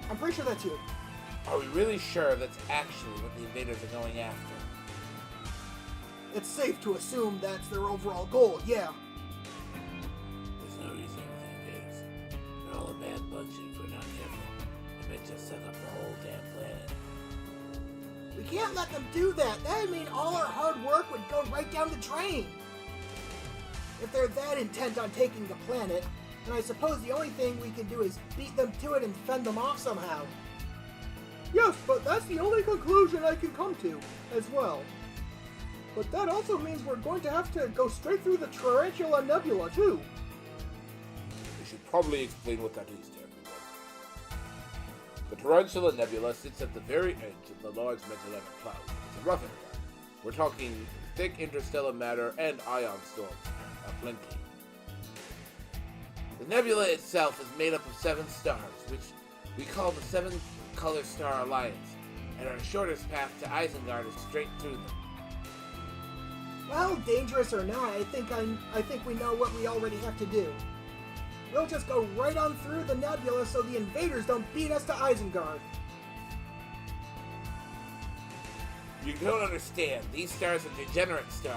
I'm pretty sure that's you. Are we really sure that's actually what the invaders are going after? It's safe to assume that's their overall goal, yeah. There's no reason with the invaders. They're all a bad bunch if we're not careful. They may just suck up the whole damn planet. We can't let them do that. That would mean all our hard work would go right down the drain. If they're that intent on taking the planet, then I suppose the only thing we can do is beat them to it and fend them off somehow. Yes, but that's the only conclusion I can come to, as well. But that also means we're going to have to go straight through the Tarantula Nebula, too. We should probably explain what that is to everyone. The Tarantula Nebula sits at the very edge of the Large Magellanic Cloud. It's a rough area. We're talking thick interstellar matter and ion storms, aplenty. The nebula itself is made up of 7 stars, which we call the 7 Color Star Alliance, and our shortest path to Isengard is straight through them. Well, dangerous or not, I think we know what we already have to do. We'll just go right on through the nebula so the invaders don't beat us to Isengard. You don't understand. These stars are degenerate stars,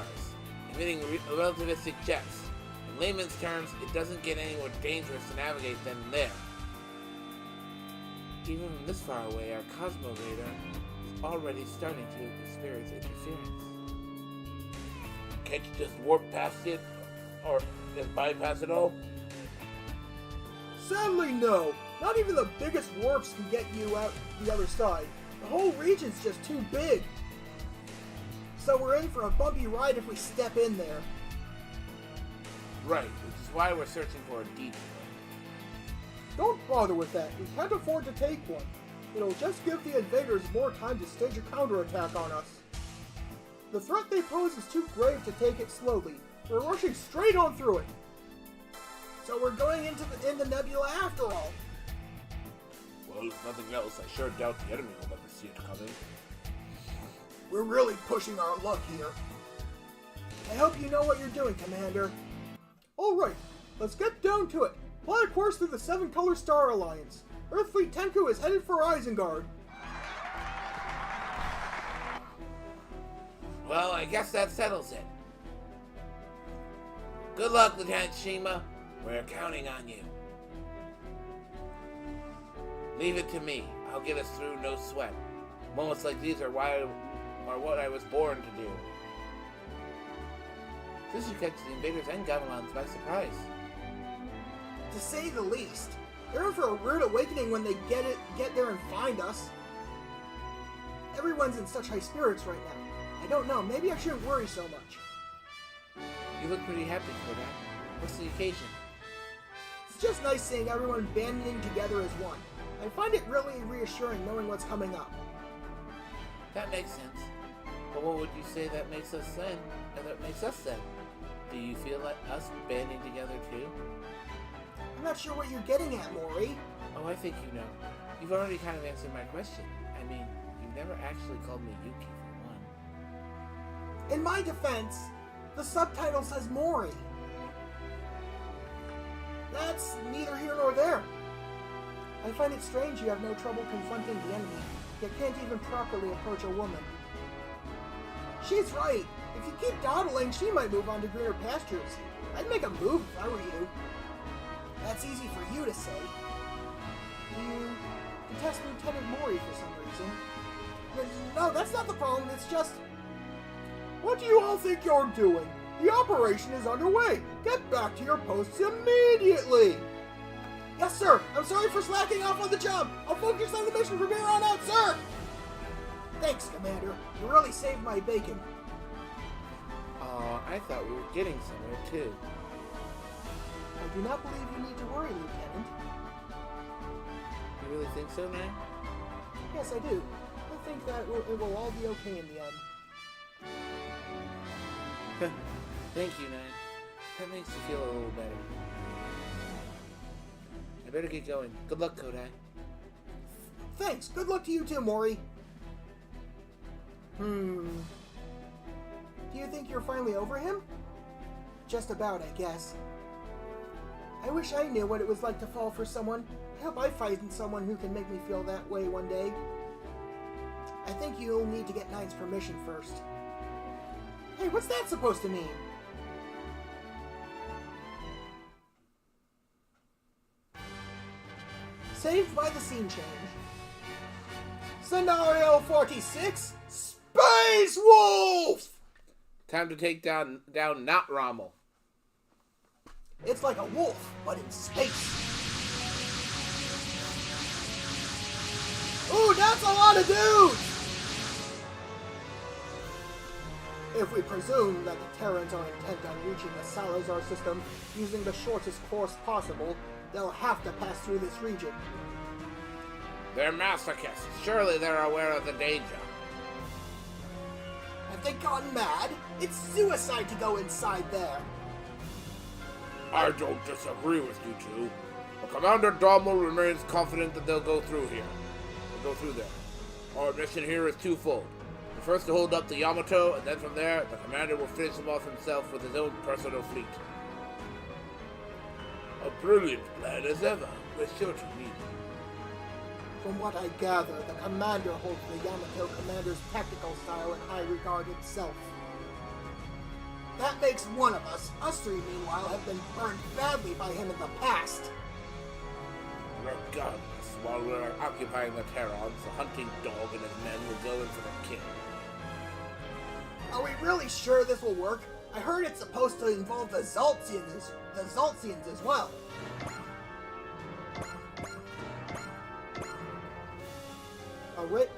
emitting relativistic jets. In layman's terms, it doesn't get any more dangerous to navigate than there. Even from this far away, our Cosmo radar is already starting to experience interference. Can't you just warp past it, or just bypass it all? Sadly, no. Not even the biggest warps can get you out the other side. The whole region's just too big. So we're in for a bumpy ride if we step in there. Right, which is why we're searching for a detour. Don't bother with that. We can't afford to take one. It'll just give the invaders more time to stage a counterattack on us. The threat they pose is too grave to take it slowly. We're rushing straight on through it. So we're going in the nebula after all. Well, if nothing else, I sure doubt the enemy will ever see it coming. We're really pushing our luck here. I hope you know what you're doing, Commander. Alright, let's get down to it. Plot a course through the 7 Color Star Alliance. Earthfleet Tenku is headed for Isengard. Well, I guess that settles it. Good luck, Lieutenant Shima. We're counting on you. Leave it to me. I'll get us through no sweat. Moments like these are what I was born to do. This should catch the invaders and Gamelons by surprise. To say the least. They're in for a rude awakening when they get there and find us. Everyone's in such high spirits right now. I don't know, maybe I shouldn't worry so much. You look pretty happy for that. What's the occasion? It's just nice seeing everyone banding together as one. I find it really reassuring knowing what's coming up. That makes sense. But what would you say that makes us then? And that makes us then? Do you feel like us banding together too? I'm not sure what you're getting at, Mori. Oh, I think you know. You've already kind of answered my question. I mean, you've never actually called me Yuki for one. In my defense, the subtitle says Mori. That's neither here nor there. I find it strange you have no trouble confronting the enemy, yet can't even properly approach a woman. She's right. If you keep dawdling, she might move on to greener pastures. I'd make a move if I were you. That's easy for you to say. You detest Lieutenant Mori for some reason. No, that's not the problem. It's just... What do you all think you're doing? The operation is underway. Get back to your posts immediately. Yes, sir. I'm sorry for slacking off on the job. I'll focus on the mission from here on out, sir. Thanks, Commander. You really saved my bacon. I thought we were getting somewhere too. I do not believe you need to worry, Lieutenant. You really think so, man? Yes, I do. I think that it will all be okay in the end. Thank you, Nine. That makes me feel a little better. I better get going. Good luck, Kodai. Thanks. Good luck to you too, Mori. Do you think you're finally over him? Just about, I guess. I wish I knew what it was like to fall for someone. I hope I find someone who can make me feel that way one day. I think you'll need to get Nine's permission first. Hey, what's that supposed to mean? Saved by the scene change. Scenario 46, Space Wolf! Time to take down not Rommel. It's like a wolf, but in space. Ooh, that's a lot of dudes! If we presume that the Terrans are intent on reaching the Salazar system using the shortest course possible, they'll have to pass through this region. They're masochists. Surely they're aware of the danger. Have they gone mad? It's suicide to go inside there. I don't disagree with you two. But Commander Dommel remains confident that they'll go through here. They'll go through there. Our mission here is twofold. First to hold up the Yamato, and then from there, the commander will finish him off himself with his own personal fleet. A brilliant plan as ever. We're sure to need it. From what I gather, the commander holds the Yamato commander's tactical style in high regard himself. That makes one of us. Us three, meanwhile, have been burned badly by him in the past. Regardless, while we're occupying the Terrans, the hunting dog and his men will go in for the kill. Are we really sure this will work? I heard it's supposed to involve the Zaltzians as well.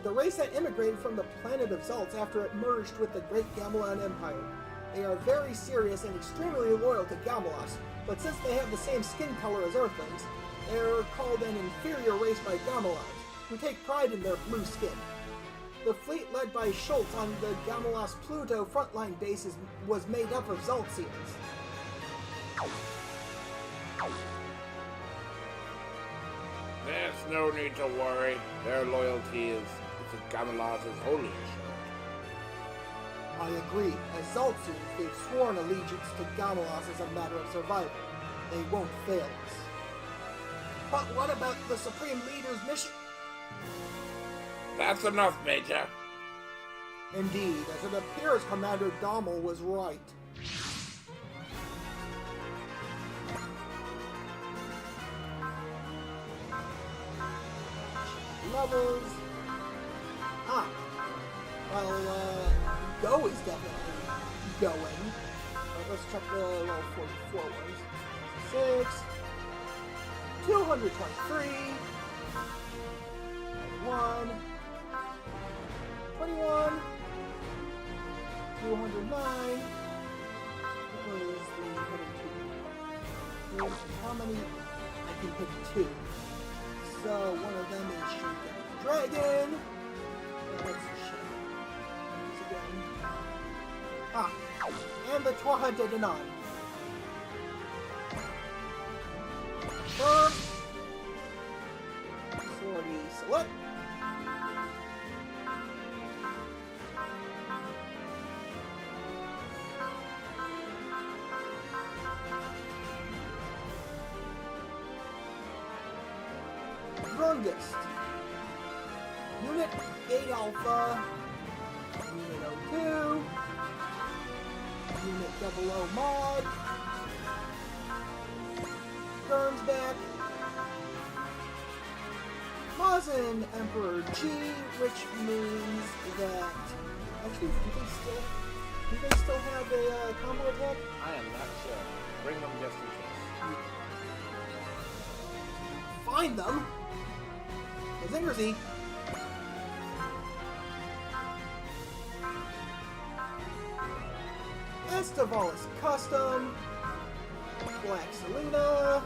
The race that immigrated from the planet of Zaltz after it merged with the Great Gamelan Empire. They are very serious and extremely loyal to Gamelos, but since they have the same skin color as Earthlings, they are called an inferior race by Gamelons, who take pride in their blue skin. The fleet led by Schultz on the Gamelos Pluto frontline bases was made up of Zaltzians. There's no need to worry. Their loyalty to Gamelos is wholly assured. I agree. As Zaltzians, they've sworn allegiance to Gamelos as a matter of survival. They won't fail us. But what about the Supreme Leader's mission? That's enough, Major. Indeed, as it appears Commander Dommel was right. Levels. Ah. Well, Go is definitely going. Let's check the level 44 ones. 6. 223. 1. 21. 209. What was the other two? How many? I can pick 2. So one of them is Shoot the Dragon. Let's check these again. Ah, and the 209. Firm. Sorry, select. Strongest. Unit 8 Alpha. Unit 02. Unit 00 Mod. Burns back. Mazin Emperor G, which means that actually do they still have a combo attack? I am not sure. Bring them just in case. Find them. Zingersy. Estevalis Custom. Black Selena.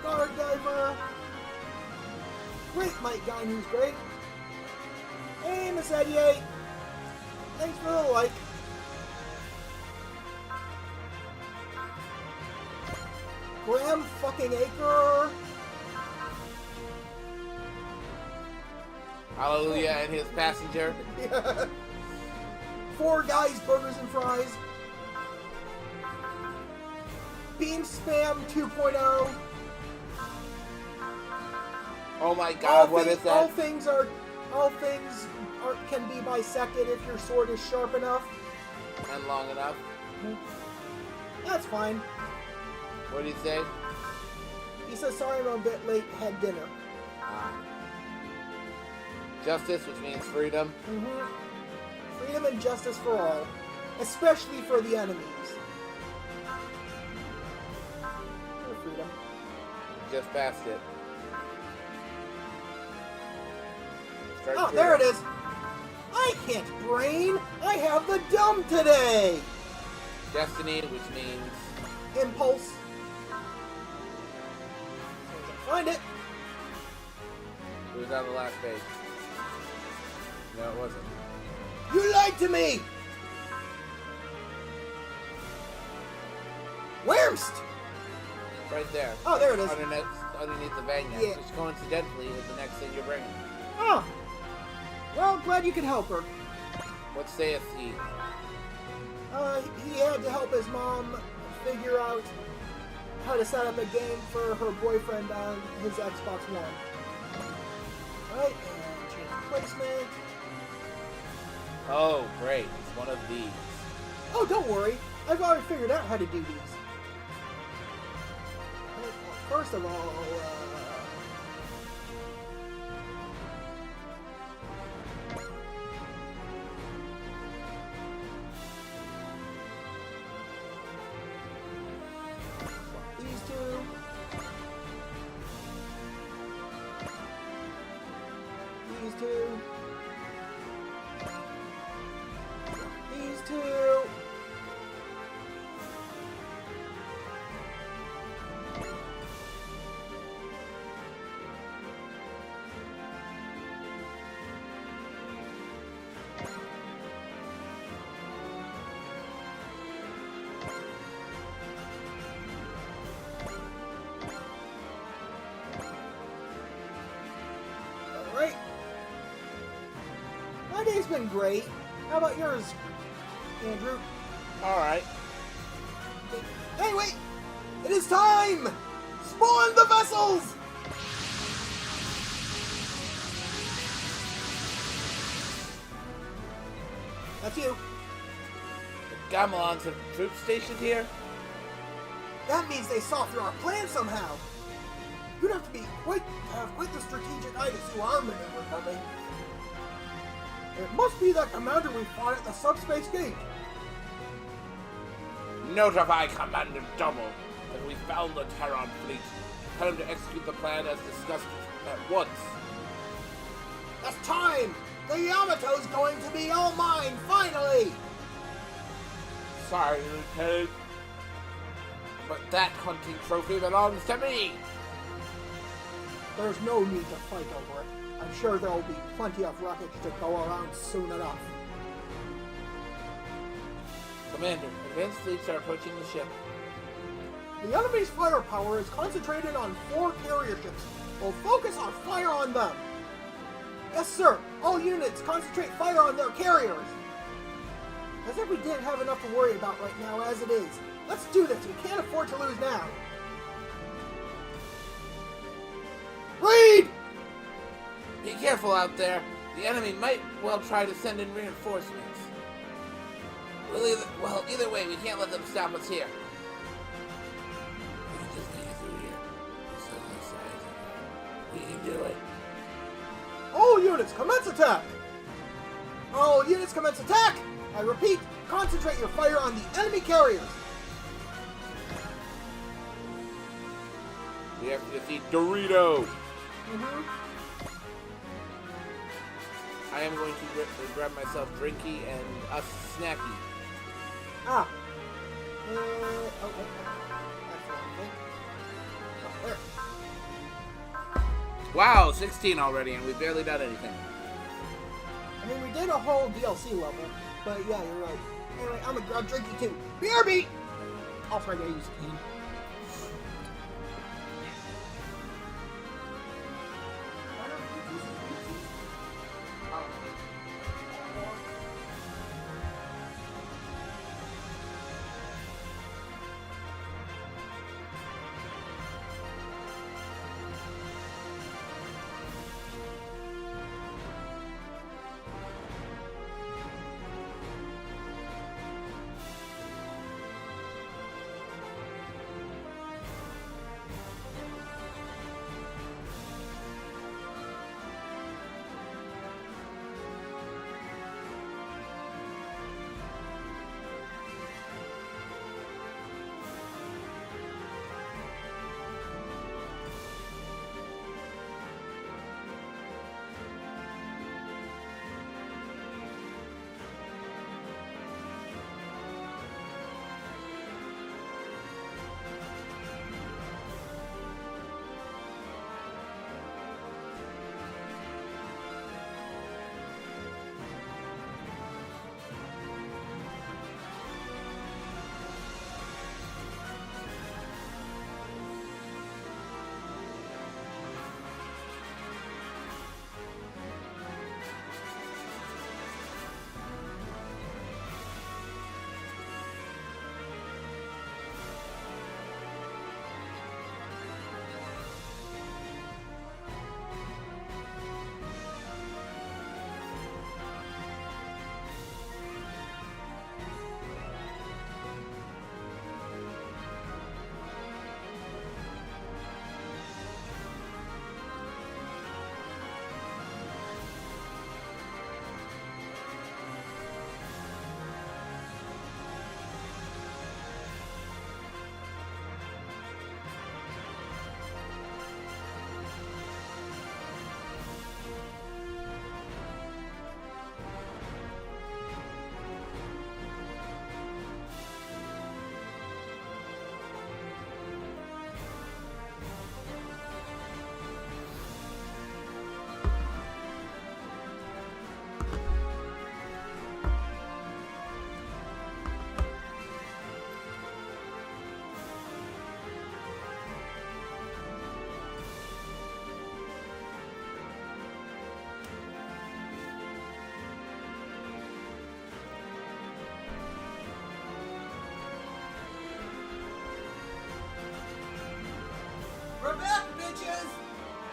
Guard Diver. Great Mike Guy, who's great. Hey, Miss 88. Thanks for the like. Graham fucking Acre. Hallelujah and his passenger. Yeah. 4 Guys Burgers and Fries. Beam Spam 2.0. Oh my God, what is All that? things can be bisected if your sword is sharp enough. And long enough. That's fine. What do you say? He says, sorry I'm a bit late, had dinner. Ah. Justice, which means freedom. Freedom and justice for all. Especially for the enemies. For freedom. Just past it. Strike Oh, through. there it is! I can't brain! I have the dumb today! Destiny, which means Impulse. Find it! it was on the last page. No, it wasn't. You lied to me! Wurmst! Right there. Oh, there it is. Underneath the Vanya, Yeah. which coincidentally is the next thing you're bringing. Oh! Well, glad you could help her. What saith he? He had to help his mom figure out how to set up a game for her boyfriend on his Xbox One. Alright, and change placement. Oh, great. It's one of these. Oh, don't worry. I've already figured out how to do these. Well, first of all, these two. These two. These two. Alright. My day's been great. How about yours, Andrew? Alright. Anyway, it is time! Spawn the vessels! That's you. The Gamelons have troops stationed here? That means they saw through our plan somehow. You'd have to have quite the strategic eye to see our maneuver coming. It must be that commander we fought at the subspace gate. Notify Commander Double that we found the Terran fleet. Tell him to execute the plan as discussed at once. That's time! The Yamato's going to be all mine, finally! Sorry, Lieutenant, but that hunting trophy belongs to me. There's no need to fight over it. I'm sure there'll be plenty of wreckage to go around soon enough. Commander, advanced fleets are approaching the ship. The enemy's firepower is concentrated on 4 carrier ships. We'll focus our fire on them. Yes, sir. All units concentrate fire on their carriers. As if we didn't have enough to worry about right now as it is. Let's do this. We can't afford to lose now. Read! Be careful out there. The enemy might well try to send in reinforcements. Either way, we can't let them stop us here. We can just get you through here. It's on this side. We can do it. All units, commence attack! All units, commence attack! I repeat, concentrate your fire on the enemy carriers! We have to defeat Dorito! I am going to grab myself Drinky and us Snacky. Ah. That's one thing. Oh, there. Wow, 16 already, and we've barely done anything. I mean, we did a whole DLC level, but yeah, you're right. Anyway, I'm gonna grab Drinky too. BRB! I'll try to use Keen.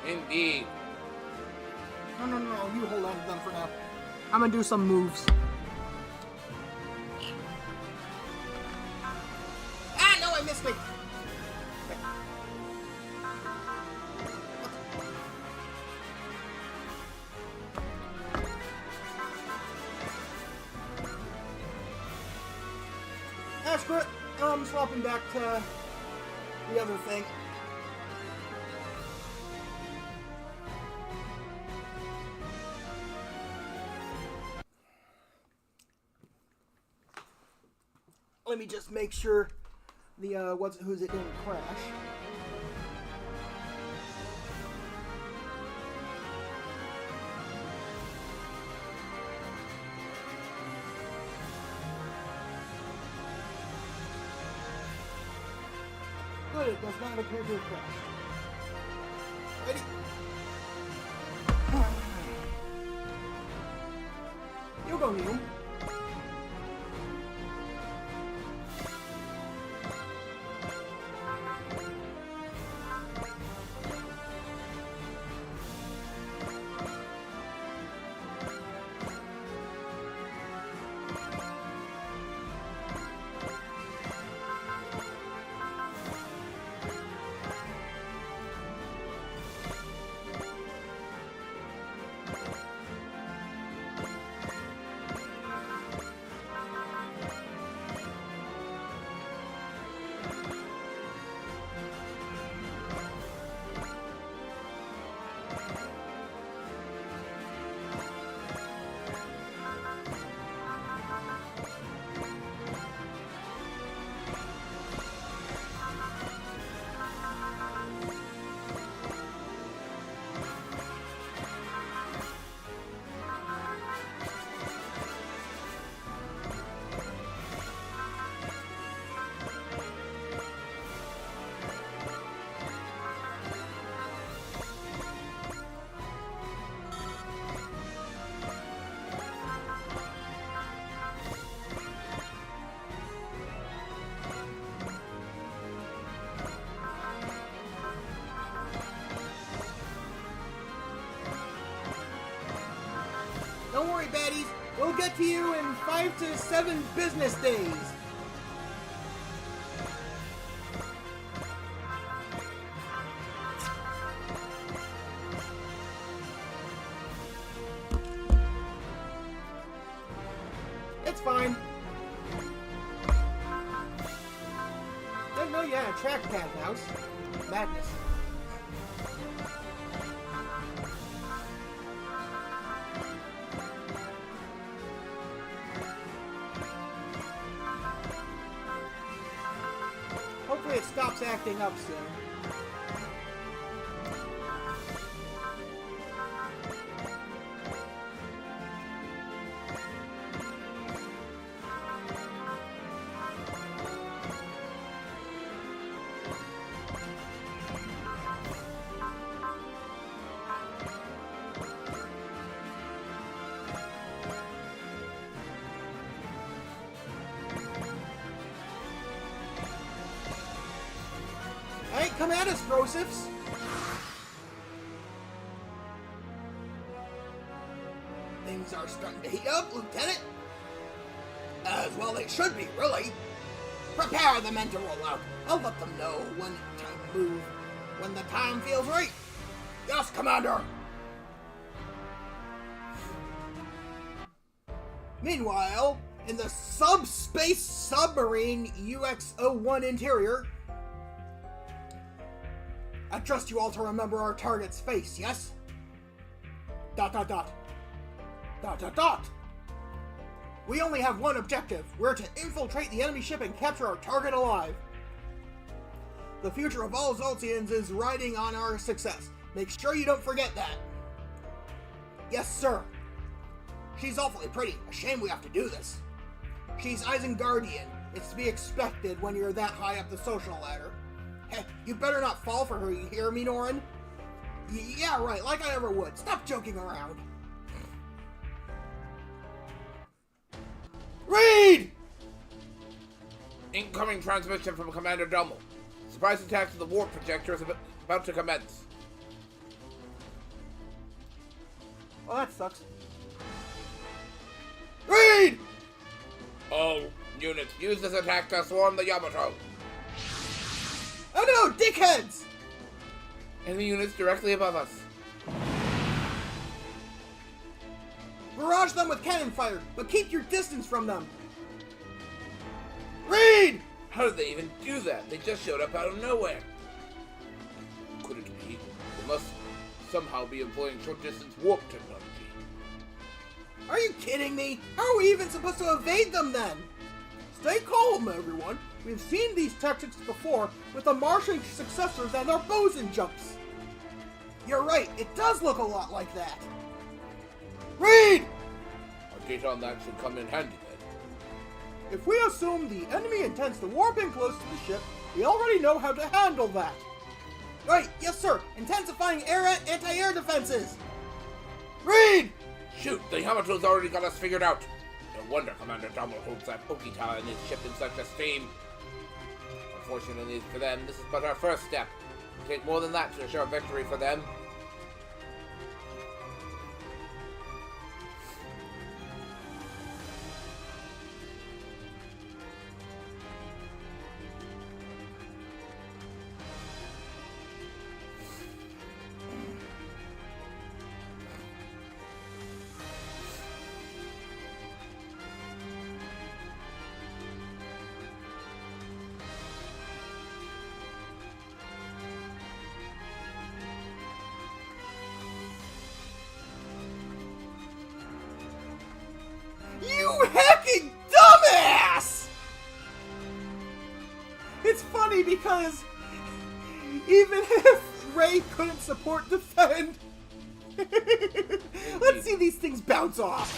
Indeed. No, you hold on to them for now. I'm gonna do some moves. Ah, no, I missed it! Ah, screw it. I'm swapping back to the other thing. Let me just make sure the who's it didn't crash. Good, it does not appear to have crashed. Ready? You go, Neil. Don't worry, baddies. We'll get to you in 5 to 7 business days. It's fine. No, yeah, trackpad mouse. Madness. Hopefully it stops acting up soon. Hey, come at us, Brosifs! Things are starting to heat up, Lieutenant. As well they should be, really. Prepare the men to roll out. I'll let them know when to move, when the time feels right. Yes, Commander! Meanwhile, in the subspace submarine UX-01 interior, I trust you all to remember our target's face, yes? ... We only have one objective. We're to infiltrate the enemy ship and capture our target alive. The future of all Zoltians is riding on our success. Make sure you don't forget that. Yes, sir. She's awfully pretty. A shame we have to do this. She's Isengardian. It's to be expected when you're that high up the social ladder. Hey, you better not fall for her, you hear me, Norin? Yeah, right, like I ever would. Stop joking around. Read! Incoming transmission from Commander Dummel. Surprise attack to the warp projector is about to commence. Oh, that sucks. Read! All units, use this attack to swarm the Yamato. Oh no, dickheads! Enemy units directly above us. Barrage them with cannon fire, but keep your distance from them. Read! How did they even do that? They just showed up out of nowhere. Could it be? They must somehow be employing short-distance warp technology. Are you kidding me? How are we even supposed to evade them then? Stay calm, everyone. We've seen these tactics before with the Martian successors and their boson jumps. You're right, it does look a lot like that. Read! Our data on that should come in handy then. If we assume the enemy intends to warp in close to the ship, we already know how to handle that. Right, yes sir, intensifying anti-air defenses. Read! Shoot, the Yamato's already got us figured out. No wonder Commander Domo holds that Okita and his ship in such esteem. Unfortunately for them, this is but our first step. It'll take more than that to assure victory for them. You hacking dumbass! It's funny because even if Ray couldn't support defend, let's see these things bounce off.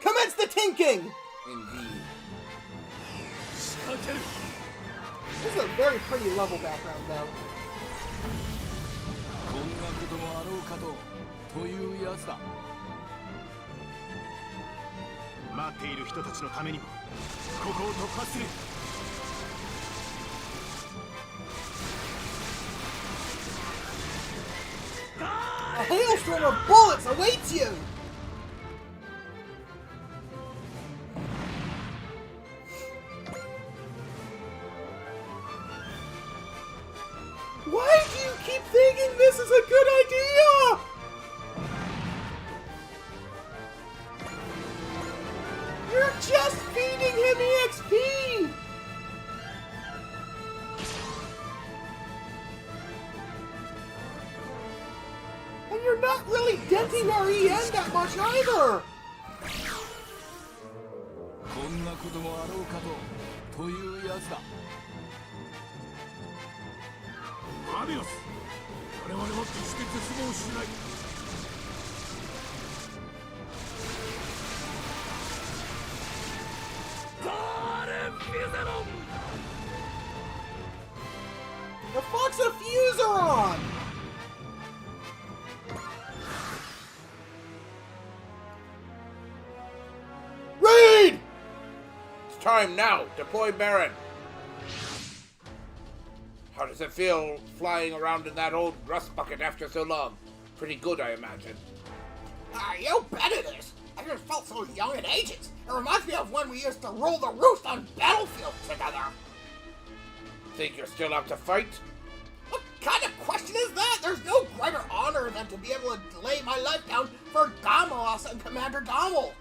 Commence the tinking! Indeed. This is a very pretty level background though. こんなこともあろうかというやつだ。待っている人たちのためにもここを突破する。A hailstorm of bullets awaits you! Why do you keep thinking this is a good idea? You're just feeding him EXP! And you're not really denting our EN that much either! こんなこともあろうかというやつだ。アディオス、我々は決して絶望しない。The Fox and Fuse are on! Raid! It's time now. Deploy Baron. How does it feel flying around in that old rust bucket after so long? Pretty good, I imagine. You bet it is! I just felt so young and ageless. It reminds me of when we used to roll the roost on battlefields together. Think you're still out to fight? What kind of question is that? There's no greater honor than to be able to lay my life down for Gamos and Commander Dommel.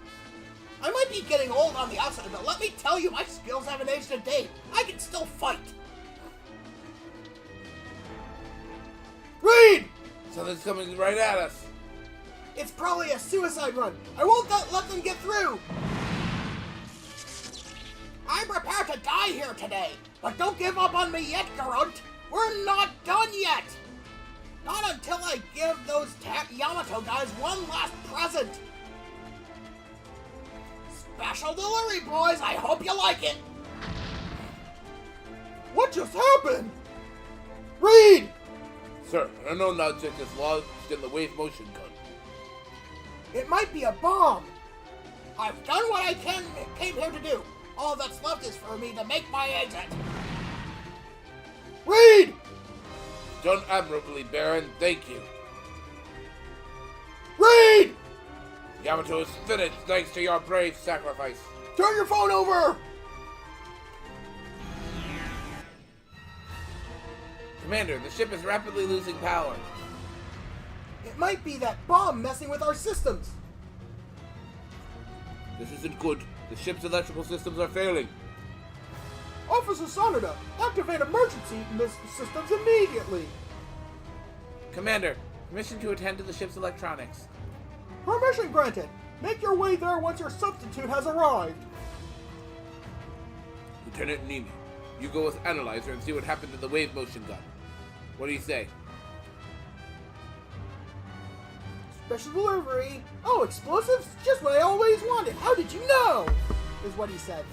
I might be getting old on the outside, but let me tell you, my skills haven't aged a day. I can still fight. Read! Something's coming right at us. It's probably a suicide run. I won't let them get through. I'm prepared to die here today, but don't give up on me yet, Garant. We're not done yet. Not until I give those Yamato guys one last present. Special delivery, boys. I hope you like it. What just happened? Read! Sir, an unknown object is lodged in the wave motion gun. It might be a bomb. I've done what I came here to do. All that's left is for me to make my exit. Read! Done admirably, Baron. Thank you. Yamato is finished thanks to your brave sacrifice. Turn your phone over! Commander, the ship is rapidly losing power. It might be that bomb messing with our systems. This isn't good. The ship's electrical systems are failing. Officer Sonoda, activate emergency systems immediately. Commander, permission to attend to the ship's electronics. Permission granted. Make your way there once your substitute has arrived. Lieutenant Nimi, you go with Analyzer and see what happened to the wave motion gun. What do you say? Special delivery. Oh, explosives? Just what I always wanted. How did you know? Is what he said.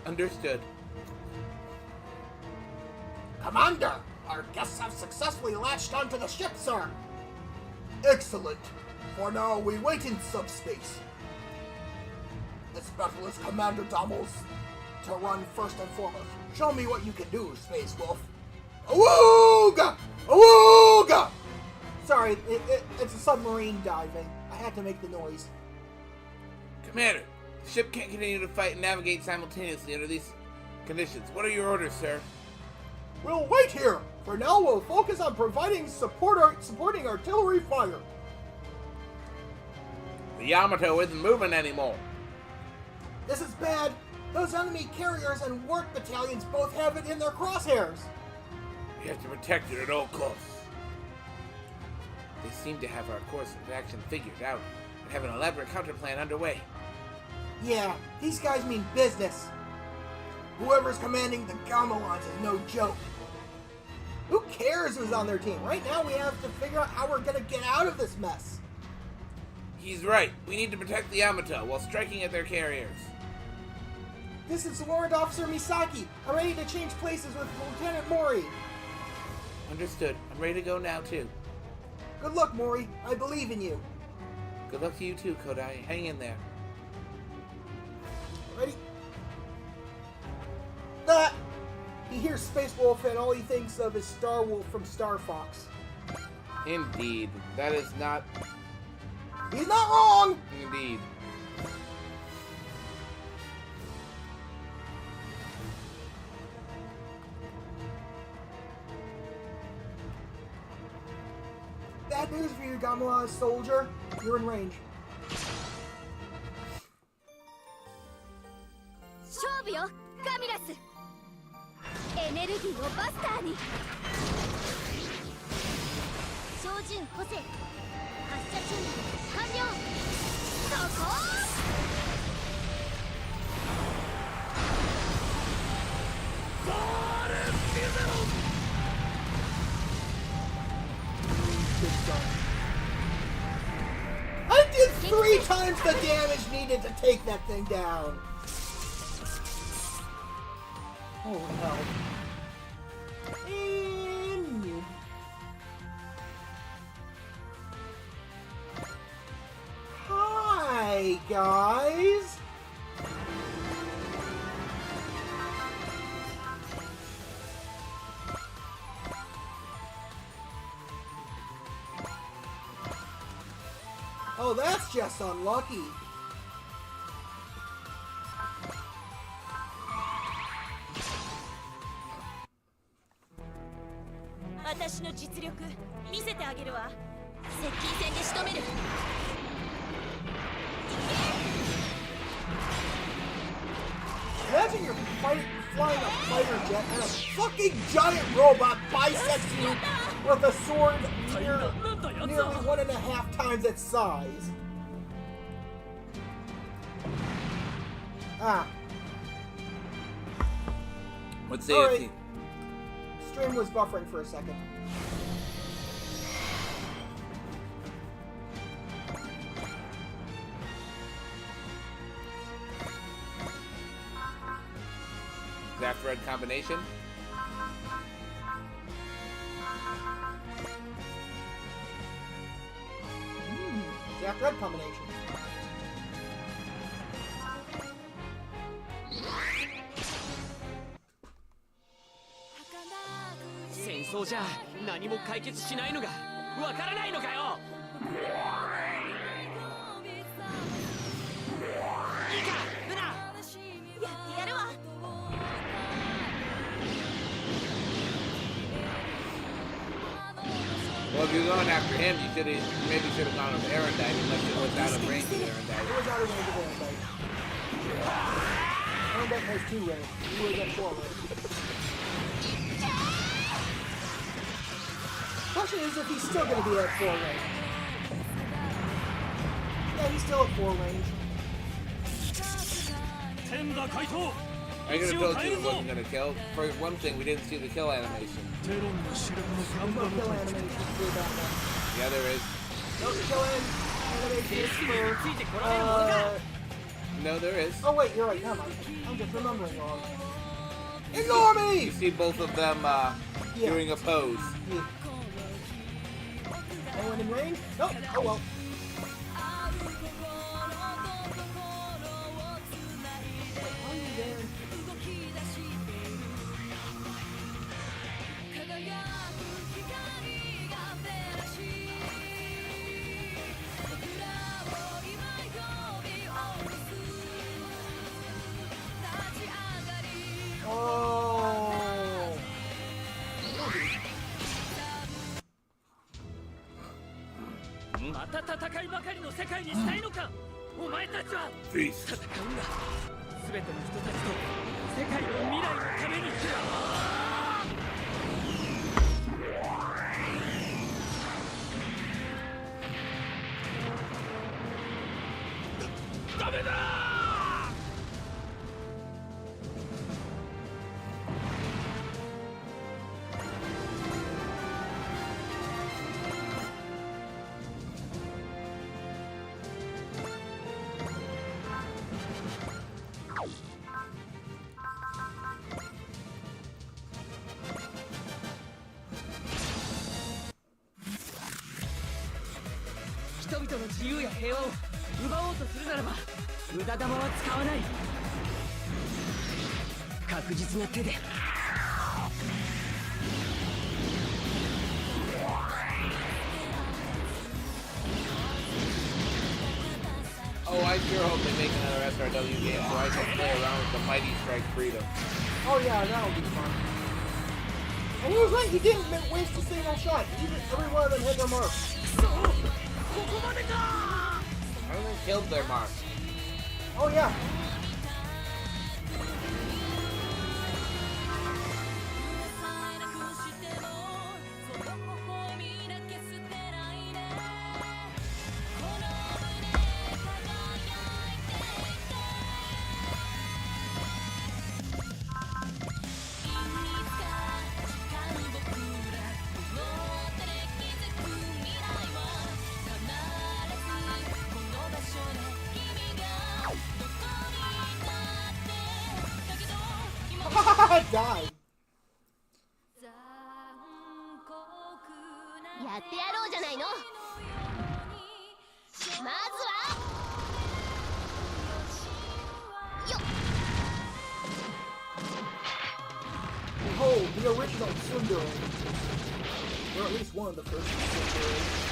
Understood. Commander, our guests have successfully latched onto the ship, sir. Excellent. For now, we wait in subspace. This battle is Commander Damo's to run first and foremost. Show me what you can do, Space Wolf. Awooga! Awooga! Sorry, it's a submarine diving. I had to make the noise. Commander, the ship can't continue to fight and navigate simultaneously under these conditions. What are your orders, sir? We'll wait here. For now, we'll focus on providing supporting artillery fire. The Yamato isn't moving anymore. This is bad. Those enemy carriers and work battalions both have it in their crosshairs. We have to protect it at all costs. They seem to have our course of action figured out and have an elaborate counterplan underway. Yeah, these guys mean business. Whoever's commanding the Gamelons is no joke. Who cares who's on their team? Right now we have to figure out how we're gonna get out of this mess. He's right. We need to protect the Yamato while striking at their carriers. This is Warrant Officer Misaki. I'm ready to change places with Lieutenant Mori. Understood. I'm ready to go now, too. Good luck, Mori. I believe in you. Good luck to you, too, Kodai. Hang in there. Ready? Ah! He hears Space Wolf and all he thinks of is Star Wolf from Star Fox. Indeed. That is not... He's not wrong! Indeed. Bad news for you, Gamelon soldier. You're in range. 勝負よガミラス。エネルギーをバスターに。照準補正。発射準備完了。そこ。I did 3 times the damage needed to take that thing down. Oh no. And you. Hi, guys. Oh, that's just unlucky. Imagine you're flying a fighter jet and a fucking giant robot bisects you with a sword nearly 1.5 times its size. Ah. Let's see. All right. Stream was buffering for a second. Zap red combination. Zap red combination. 戦争じゃ何も解決しないのがわからないのかよ。Well, if you're going after him, you maybe should have gone with Erendite unless it was out of range of It Erendite. was out of range of Erendite. Erendite has 2 range. He was at 4 range. Question is if he's still going to be at 4 range. Yeah, he's still at 4 range. 天打怪盗 I could have told you it wasn't going to kill. For one thing, we didn't see the kill animation. テロンの主力のガン There's バ no ル kill ト animation for that one. Yeah, there is. No kill animation for, No, there is. oh wait, you're right, never mind. I'm just remembering wrong. Ignore You me! see both of them Yeah. doing a pose. Yeah. Anyone in range? Nope. Oh well. How are you doing? Oh. また戦いばかりの世界にしたいのかお前たちは Feast. 戦うんだ全ての人たちと世界の未来のためにダメだ 人々の自由や平和を奪おうとするならば無駄玉は使わない確実な手で Oh, I sure hope they make another SRW game so I can play around with the Mighty Strike Freedom. Oh yeah, that'll be fun. And he was right, he didn't waste a single shot. Every one of them hit their mark. ここまでか Everyone killed their mark. Oh yeah. Died. やってやろうじゃないの。まずはよっ Behold, the original Tsundere. Or at least one of the first Tsundere.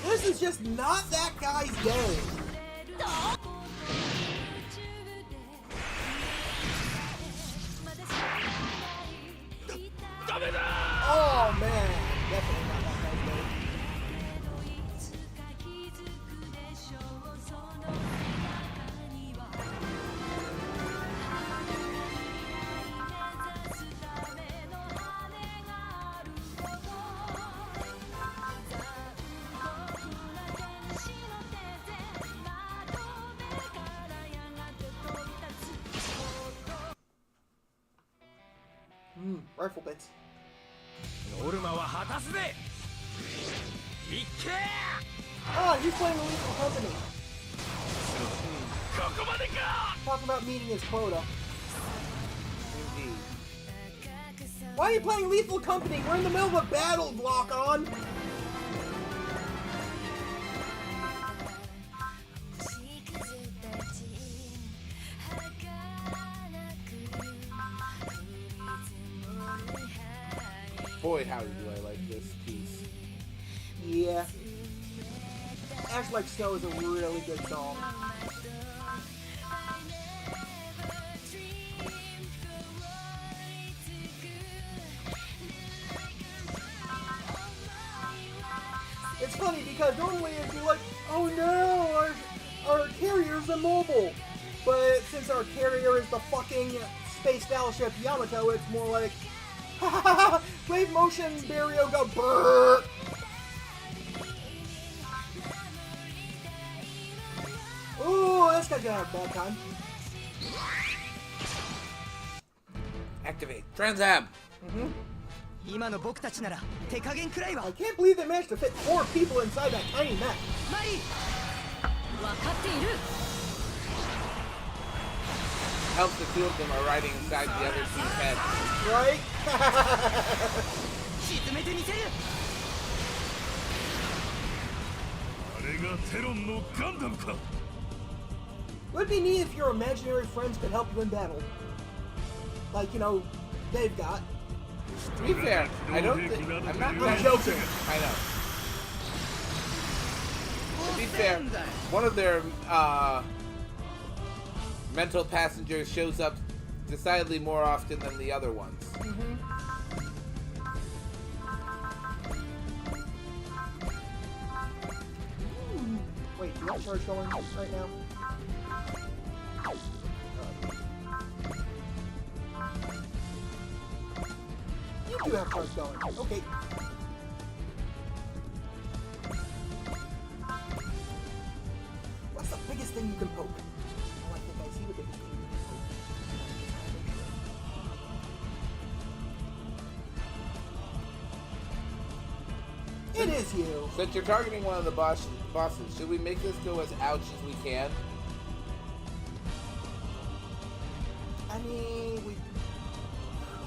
This is just not that guy's game. Oh man, definitely not that guy's game. Rifle bits. ノルマは果たすぜいっけ Ah, he's playing the Lethal Company. ここまでか Talking about meeting his quota. Indeed. Why are you playing Lethal Company? We're in the middle of a battle, Block On. boy, howdy do I like this piece. Yeah. Ash Like Snow is a really good song. It's funny because normally it'd be like, oh no, our carrier's immobile. But since our carrier is the fucking space battleship Yamato, it's more like, ha ha ha, wave motion barrier go brrrr. Ooh, this guy's gonna have a bad time. Activate. Transam! Mm-hmm. 今の僕たちなら手加減くらいは I can't believe they managed to fit 4 people inside that tiny mech. マリー分かっている Helps the two of them are riding inside the other two's heads. Right? 沈めてみせる あれがテロンのガンダムか Would be neat if your imaginary friends could help you in battle. Like, you know, they've got. To be fair, I don't think... I'm not I'm joking. I know. To be fair, one of their mental passengers shows up decidedly more often than the other ones. Wait, do you have charge going right now? You do have charge going. Okay. What's the biggest thing you can poke? Oh, I think I see the biggest thing you can poke. It is you. Since you're targeting one of the bosses, should we make this go as ouch as we can? I mean, we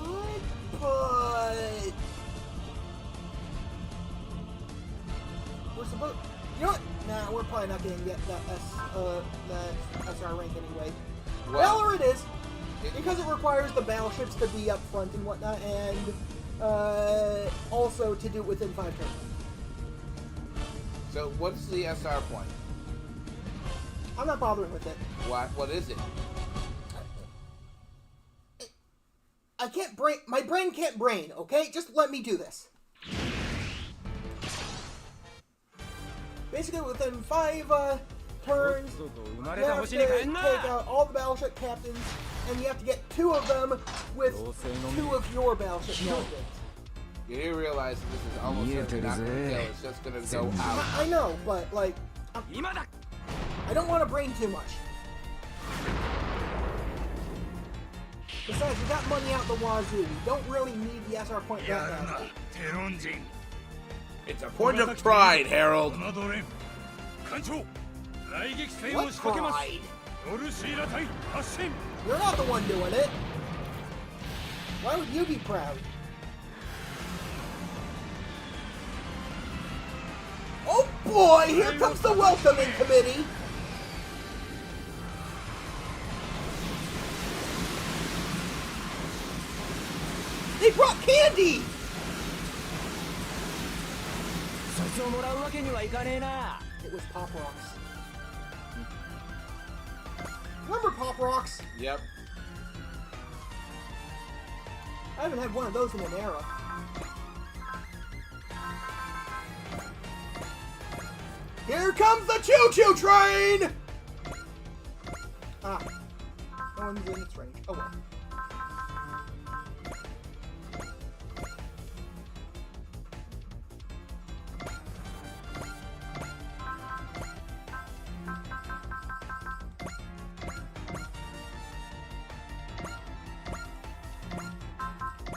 could, but we're supposed. You know what? Nah, we're probably not going to get that SR rank anyway. Well, Well, or it is, because it requires the battleships to be up front and whatnot, and also to do it within 5 turns. so what's the SR point? I'm not bothering with it. What is it? I can't brain. My brain can't brain. Okay, just let me do this. Basically, within 5 turns, you have to take out all the battleship captains, and you have to get 2 of them with 2 of your battleship captains. You do realize that this is almost certainly not going to kill. It's just going to go out. I know, but like, I don't want to brain too much. Besides, we got money out the wazoo. We don't really need the SR point that やるな badly. テロン人 It's a point of pride, Harold. 侮れん艦長雷撃戦を What 仕掛けます pride? ノルシーラ隊発進 You're not the one doing it. Why would you be proud? Oh boy, here comes the welcoming committee. They brought candy. そいつをもらうわけにはいかねえな It was Pop Rocks. Remember Pop Rocks? Yep. I haven't had one of those in an era. Here comes the choo-choo train! Ah. No one's in its range. Oh well.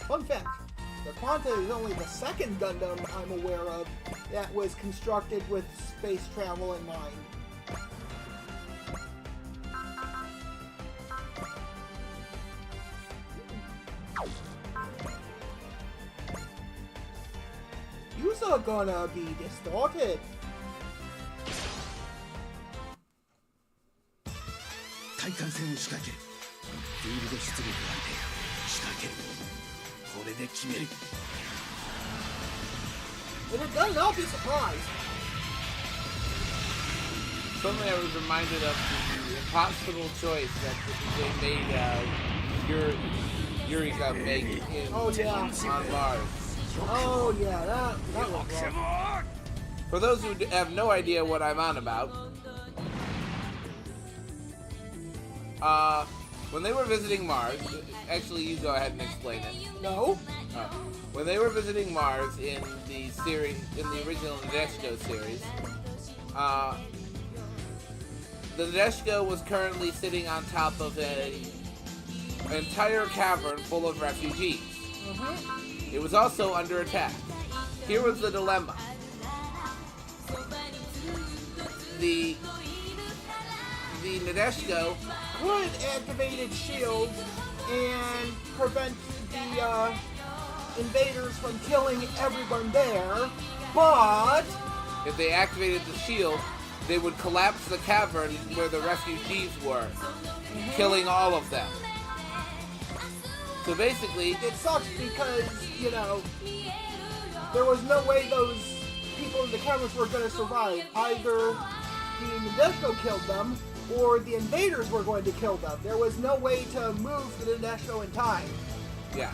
Fun fact, the Quanta is only the second Gundam I'm aware of that was constructed with space travel in mind. You're gonna be distorted. 対艦戦を仕掛けるフィールド出力なんて仕掛けるこれで決める If it doesn't, I'll be surprised. Suddenly I was reminded of the impossible choice that they made Eureka make in, Oh, yeah. on Mars. Oh, yeah, that was wrong. For those who have no idea what I'm on about, when they were visiting Mars, actually you go ahead and explain it. No? When they were visiting Mars in the series, in the original Nadeshiko series, the Nadeshiko was currently sitting on top of an entire cavern full of refugees. Mm-hmm. It was also under attack. Here was the dilemma. The Nadeshiko Could activate its shield and prevent the invaders from killing everyone there, but if they activated the shield, they would collapse the cavern where the refugees were, killing all of them. So basically, it sucks because, you know, there was no way those people in the caverns were going to survive. Either the Nadeshiko killed them, or the invaders were going to kill them. There was no way to move the Nadeshiko in time. yeah.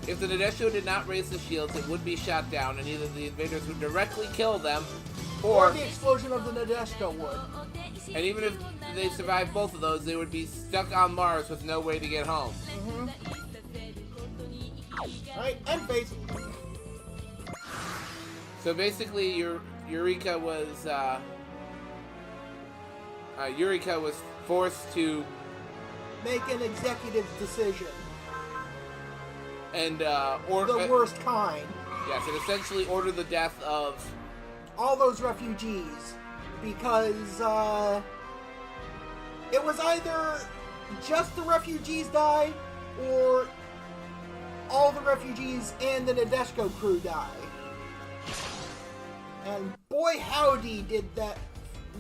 If the Nadeshiko did not raise the shields, it would be shot down, and either the invaders would directly kill them, Or or, the explosion of the Nadeshiko would. and even if they survived both of those, they would be stuck on Mars with no way to get home. Right? End phase. So basically, Eureka was forced to Make an executive decision. and The order. worst kind. Yes, it essentially ordered the death of. All those refugees. Because, it was either just the refugees die, or all the refugees and the Nadeshiko crew die. And boy howdy did that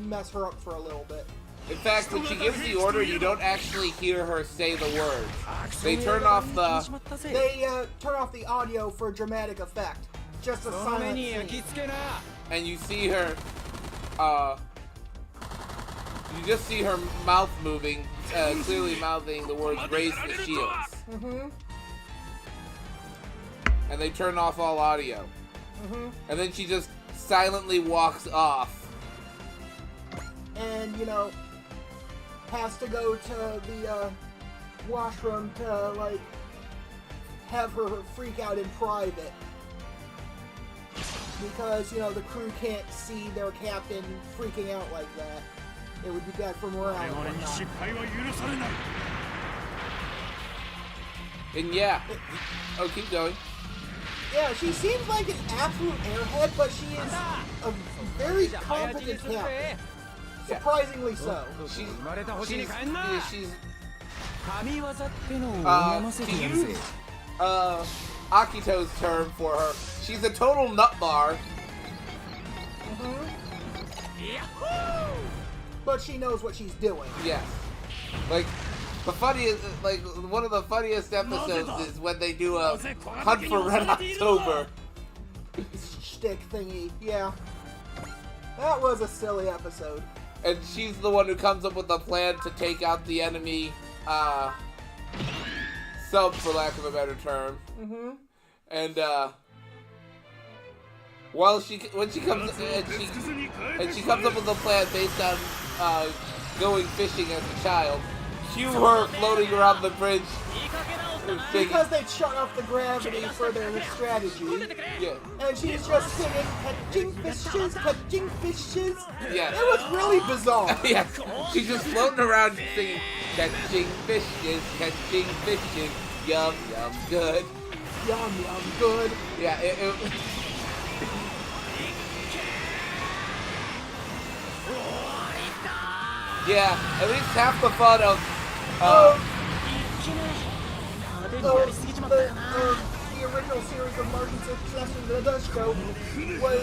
mess her up for a little bit. In fact, when she gives the order, you don't actually hear her say the words. They turn off the. They turn off the audio for dramatic effect. Just a silent scene. And you see her. You just see her mouth moving, clearly mouthing the words "raise the shields." Mm-hmm. And they turn off all audio. Mm-hmm. And then she just silently walks off. And, you know, has to go to the washroom to, like, have her freak out in private. Because, you know, the crew can't see their captain freaking out like that. It would be bad for morale and whatnot. And yeah. Oh, keep going. Yeah, she seems like an absolute airhead, but she is a very competent captain. Surprisingly so. She's to use Akito's term for her, she's a total nut bar. But she knows what she's doing. Yes. Like, the funniest, like, one of the funniest episodes is when they do a Hunt for Red October. Shtick thingy, yeah. That was a silly episode. And she's the one who comes up with the plan to take out the enemy, sub, for lack of a better term. Mm-hmm. And, when she comes, and she comes up with a plan based on, going fishing as a child. Cue her floating around the bridge. Because they shut off the gravity for their strategy. Yeah. And she's just singing, catching fishes. Yeah. It was really bizarre. Yeah. She's just floating around singing, catching fishes, yum, yum, good. Yum, yum, good. Yeah, yeah, at least half the fun of, the original series of Martian Successor to the Nadeshiko was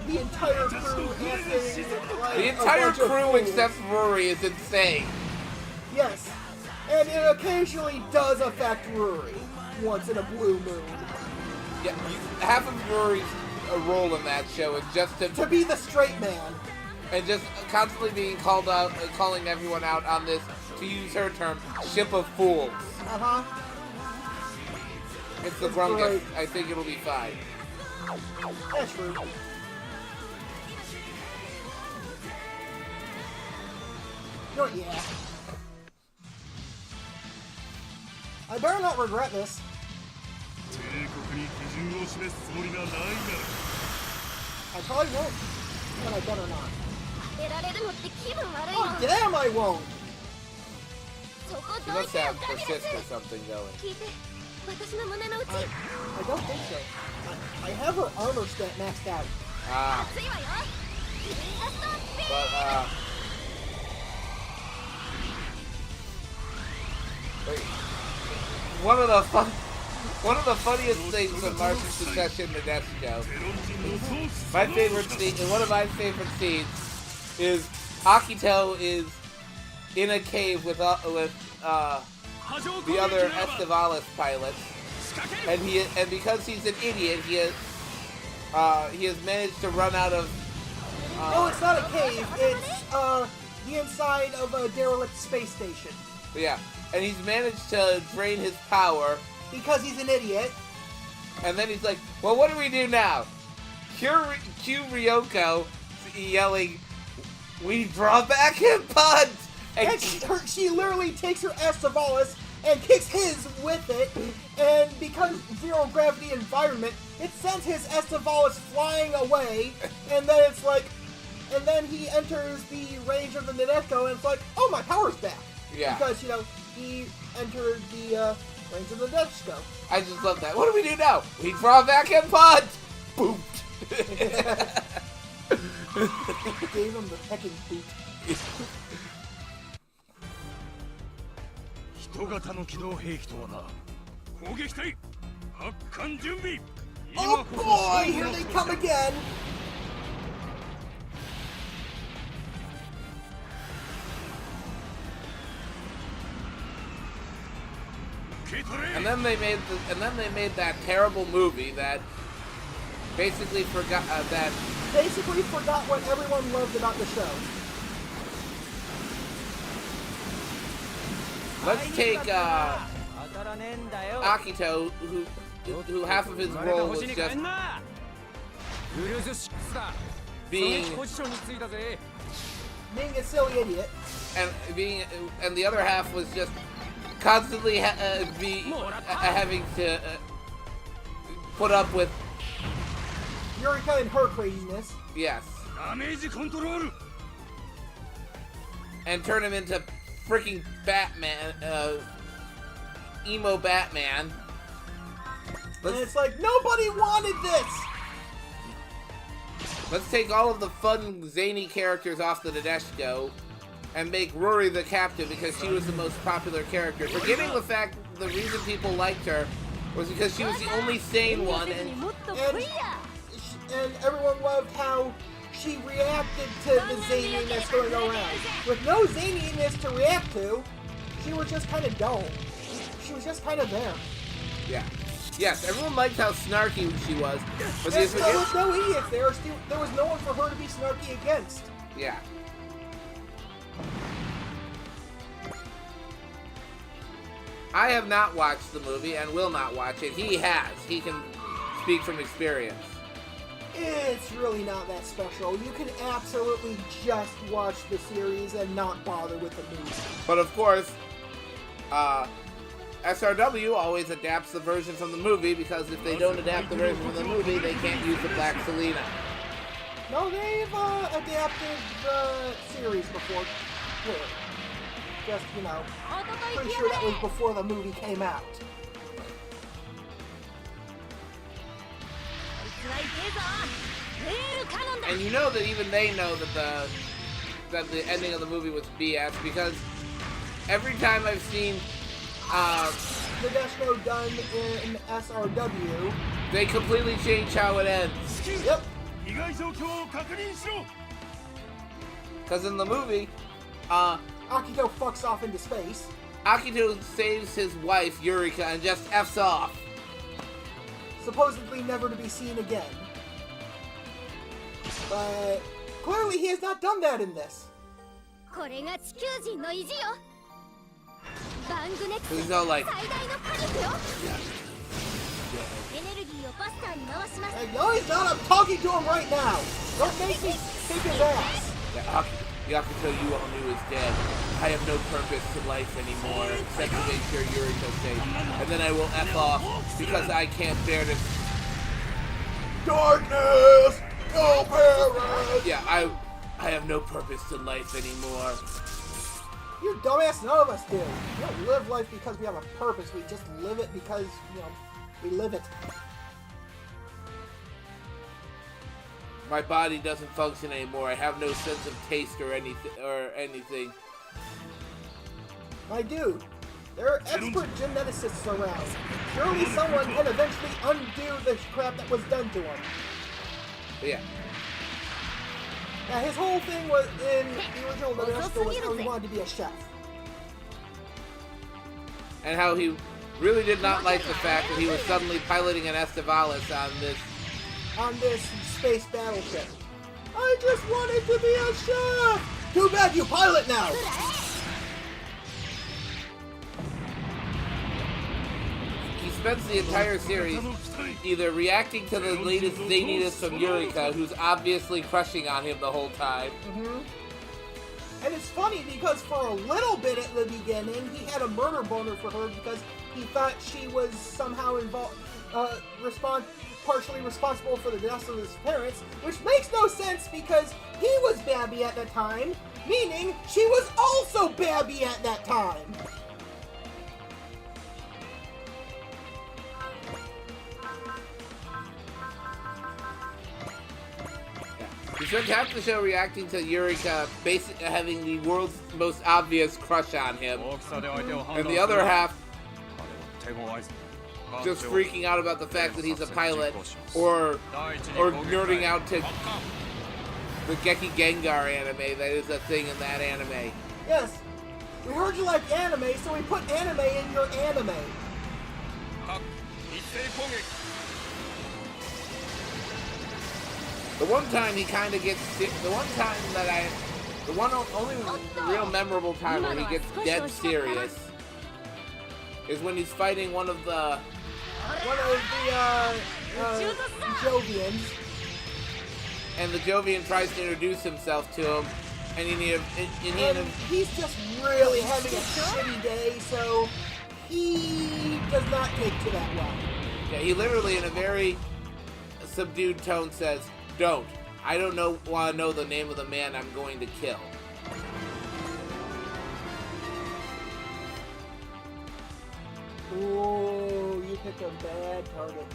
the entire crew acting like the a entire bunch of crew fools. except Rory is insane. Yes, and it occasionally does affect Rory once in a blue moon. Yeah, half of Rory's a role in that show is just To be the straight man. and just constantly being called out, calling everyone out on this, to use her term, ship of fools. Uh-huh. It's the That's Grungus. great. I think it'll be fine. That's true. Yeah. I better not regret this. 帝国に基準を示すつもりがないなら I probably won't. But I better not. 当てられるのって気分悪い Oh, の damn, I won't. そこ She どい must てよ have ガビラ persist or ス something going. 聞いて私の胸の内 I don't think so. I have her armor stat maxed out. Ah, 熱いわよブラストスピー but wait. One of the funniest things of Martian Succession Nadeshiko, テロン人のソース my favorite scene, and one of my favorite scenes, is Akito is in a cave with the other Estevalis pilots, and because he's an idiot, he has managed to run out of. No, it's not a cave. It's the inside of a derelict space station. Yeah, and he's managed to drain his power, Because he's an idiot. and then he's like, "Well, what do we do now?" Cue Ryoko yelling, "We draw back him, punt!" And she literally takes her Estevalis and kicks his with it. And because zero gravity environment, it sends his Estevalis flying away. And then it's like, and then he enters the range of the Nadeshiko, and it's like, oh, my power's back. Yeah. Because, he entered the range of the Nadeshiko. I just love that. What do we do now? We draw back and punt! Boom! Gave him the heckin' boot. 人型の機動兵器とはな攻撃隊発艦準備 Oh boy, here they come again! And then they made that terrible movie that basically forgot Basically forgot what everyone loved about the show. let's take Akito, who half of his role was just being Being a silly idiot. and the other half was just constantly having to put up with Eureka and her craziness. yes, ダメージコントロール and turn him into freaking Batman, emo Batman. And it's like, nobody wanted this! Let's take all of the fun, zany characters off the Nadeshiko and make Rory the captain because she was the most popular character. Forgetting the fact the reason people liked her was because she was the only sane one, and もっと来いや And everyone loved how she reacted to the zaniness going around. With no zaniness to react to, she was just kind of dull. She was just kind of there. yeah. Yes, everyone liked how snarky she was, but And they there forget. was no idiots there. There was no one for her to be snarky against. Yeah. I have not watched the movie and will not watch it. He has. He can speak from experience. It's really not that special. You can absolutely just watch the series and not bother with the movie. But of course, SRW always adapts the version from the movie because if they don't adapt the version from the movie, they can't use the Black Selena. No, they've adapted the series before. Clearly. Just, おととい pretty 来や sure が that れ was before the movie came out. あいつはいけぞレールカノンだ And you know that even they know that the ending of the movie was BS because every time I've seen Nadeshiko done in SRW. they completely change how it ends. Yep. 被害状況を確認しろ Because in the movie, Akito fucks off into space. Akito saves his wife, Eureka, and just F's off. Supposedly never to be seen again. But clearly he has not done that in this. これが地球人の意地よ。バングネック There's no like. 最大の火力よ。 Yeah. エネルギーをバスターに回します。 Hey, no, he's not. I'm talking to him right now. Don't make me kick his ass. Yakuto, you all knew is dead. I have no purpose to life anymore except to make sure Yuriko safe. And then I will F off because I can't bear to. Darkness! No parents! Yeah, I have no purpose to life anymore. You dumbass, none of us do. We don't live life because we have a purpose. We just live it because, we live it. My body doesn't function anymore. I have no sense of taste or anything. My dude, there are expert geneticists around. Surely someone can eventually undo the crap that was done to him. But yeah. Now, his whole thing was in the original Naruto was how he wanted to be a chef. And how he really did not like the fact that he was suddenly piloting an Estevalis On this space battleship. I just wanted to be a chef! Too bad you pilot now! He spends the entire series either reacting to the latest zaniness from Yurika, who's obviously crushing on him the whole time. And it's funny because for a little bit at the beginning, he had a murder boner for her because he thought she was somehow involved, partially responsible for the deaths of his parents, which makes no sense because he was Babby at the time, meaning she was also Babby at that time. He spent half the show reacting to Yurika basically having the world's most obvious crush on him, and the other half just freaking out about the fact that he's a pilot, or nerding out to the Geki Gengar anime that is a thing in that anime. Yes, we heard you like anime, so we put anime in your anime. The one time he kind of gets, only real memorable time where he gets dead serious is when he's fighting one of the Jovians. And the Jovian tries to introduce himself to him, and he's just really having a shitty day, so he does not take to that well. Yeah, he literally, in a very subdued tone, says, "Don't. I don't want to know the name of the man I'm going to kill." Ooh, you picked a bad target.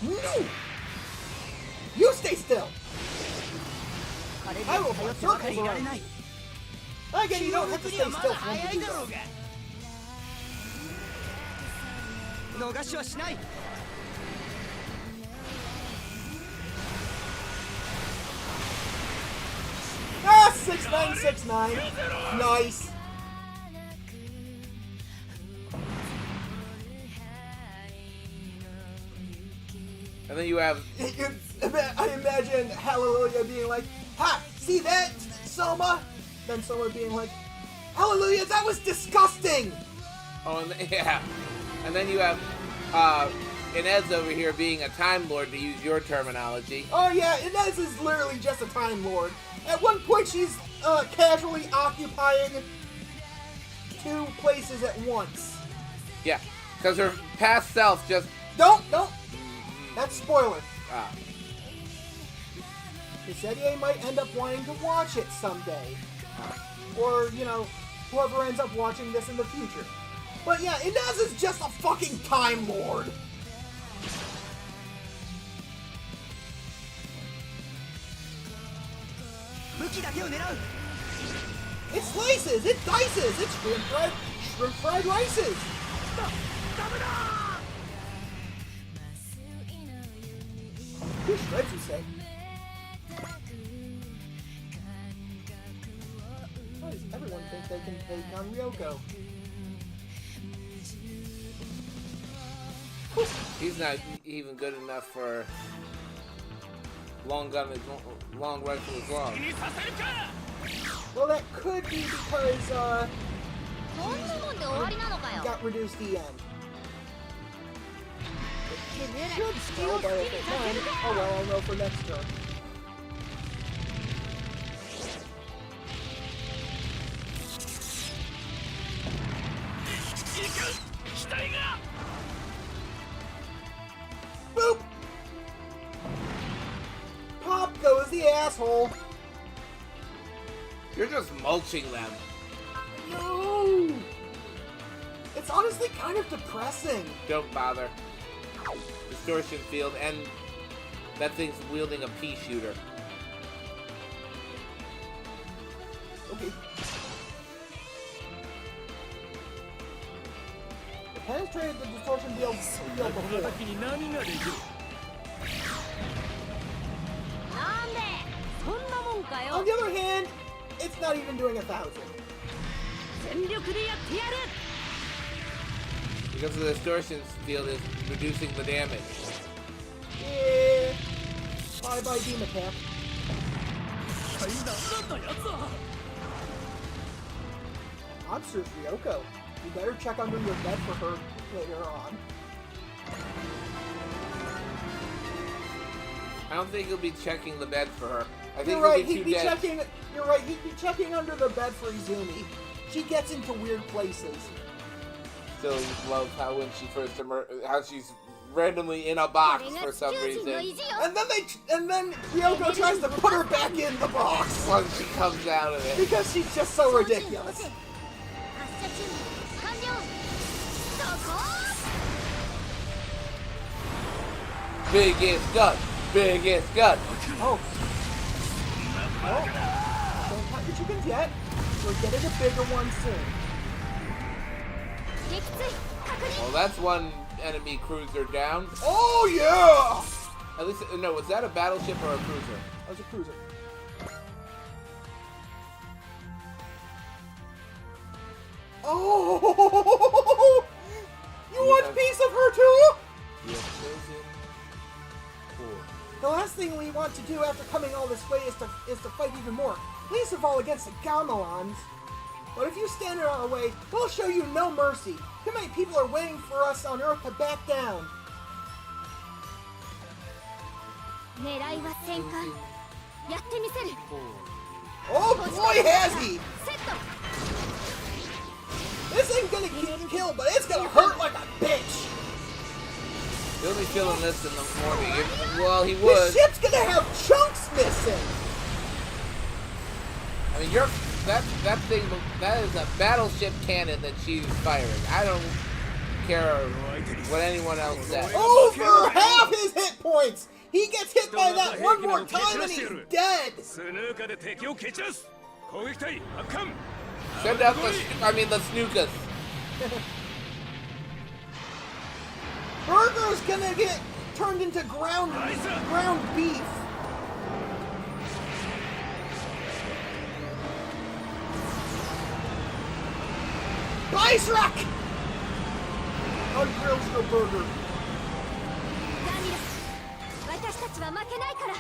No! You stay still! I will put circles around you. Again, you don't have to stay still for him to do that. 逃しはしない。 Ah, 6969. Nice. And then you have... I imagine Hallelujah being like, "Ha! See that, Soma?" Then Soma being like, "Hallelujah, that was disgusting!" Oh, and yeah. And then you have Inez over here being a Time Lord, to use your terminology. Oh yeah, Inez is literally just a Time Lord. At one point, she's casually occupying 2 places at once. Yeah, because her past self just... Don't! That's spoiler. Ah. Kisedier might end up wanting to watch it someday. Or, whoever ends up watching this in the future. But yeah, Inez is just a fucking Time Lord. It slices, it dices, it's shrimp fried rices. 2 shreds, you say? Why does everyone think they can take on Ryoko? He's not even good enough for long gun, long rifle as long. にさせるか Well, that could be because そんなもんで終わりなのか he よ got reduced EM. てめえら Should 気 still, を but 好き if に it させ can, る oh か well, I'll know for next turn. 行く機体が Boop! Pop goes the asshole. You're just mulching them. No! It's honestly kind of depressing. Don't bother. Distortion field, and that thing's wielding a pea shooter. Okay. It penetrated the distortion field before. 叩きに何ができる なんでそんなもんか On よ the other hand, it's not even doing 1,000. 全力でやってやる Because the distortion field is reducing the damage. Yeah. Bye bye Beam Attack. 一体何なんだやつは Monsters Ryoko. You better check under your bed for her later on. I don't think he'll be checking the bed for her. I think You're right, he'll he'd be be too dead. checking. You're right, he'd be checking under the bed for Izumi. She gets into weird places. Still love how when she first how she's randomly in a box これ for が some 地球人の reason. 意地よ And then Ryoko tries to put her back in the box Once she comes out of it. because she's just so ridiculous. 発射準備完了そこ Biggest gun. Biggest gun. Oh. Oh. Don't count your chickens yet. We're getting a bigger one soon. 撃墜確認 Well, that's one enemy cruiser down. Oh yeah! At least, no, was that a battleship or a cruiser? That was a cruiser. Oh! You want a piece of her too? You have chosen poor. The last thing we want to do after coming all this way is to fight even more. Least of all against the Gamelons. But if you stand in our way, we'll show you no mercy. Too many people are waiting for us on Earth to back down. 狙いは戦艦やってみせる Oh boy, has he! セット This ain't gonna kill, but it's gonna hurt like a bitch. He'll be feeling this in the morning. Well, he This would. ship's gonna have chunks missing. I mean, that thing. That is a battleship cannon that she's firing. I don't care what anyone else says. Over half his hit points. He gets hit by that one more time and he's dead. スヌーカで敵を蹴散らす攻撃隊発艦 Send out the snookas. Burger's gonna get turned into ground beef. Bicerak! Ungrills the burger. ガミラ私たちは負けないから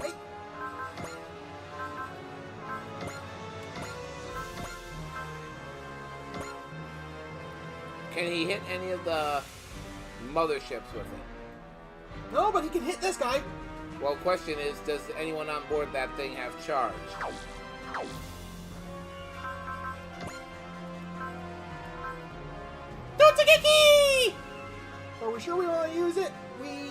Hey. Can he hit any of the motherships with it? No, but he can hit this guy. Well, question is, does anyone on board that thing have charge? Dotsugeki! Are we sure we want to use it? We'd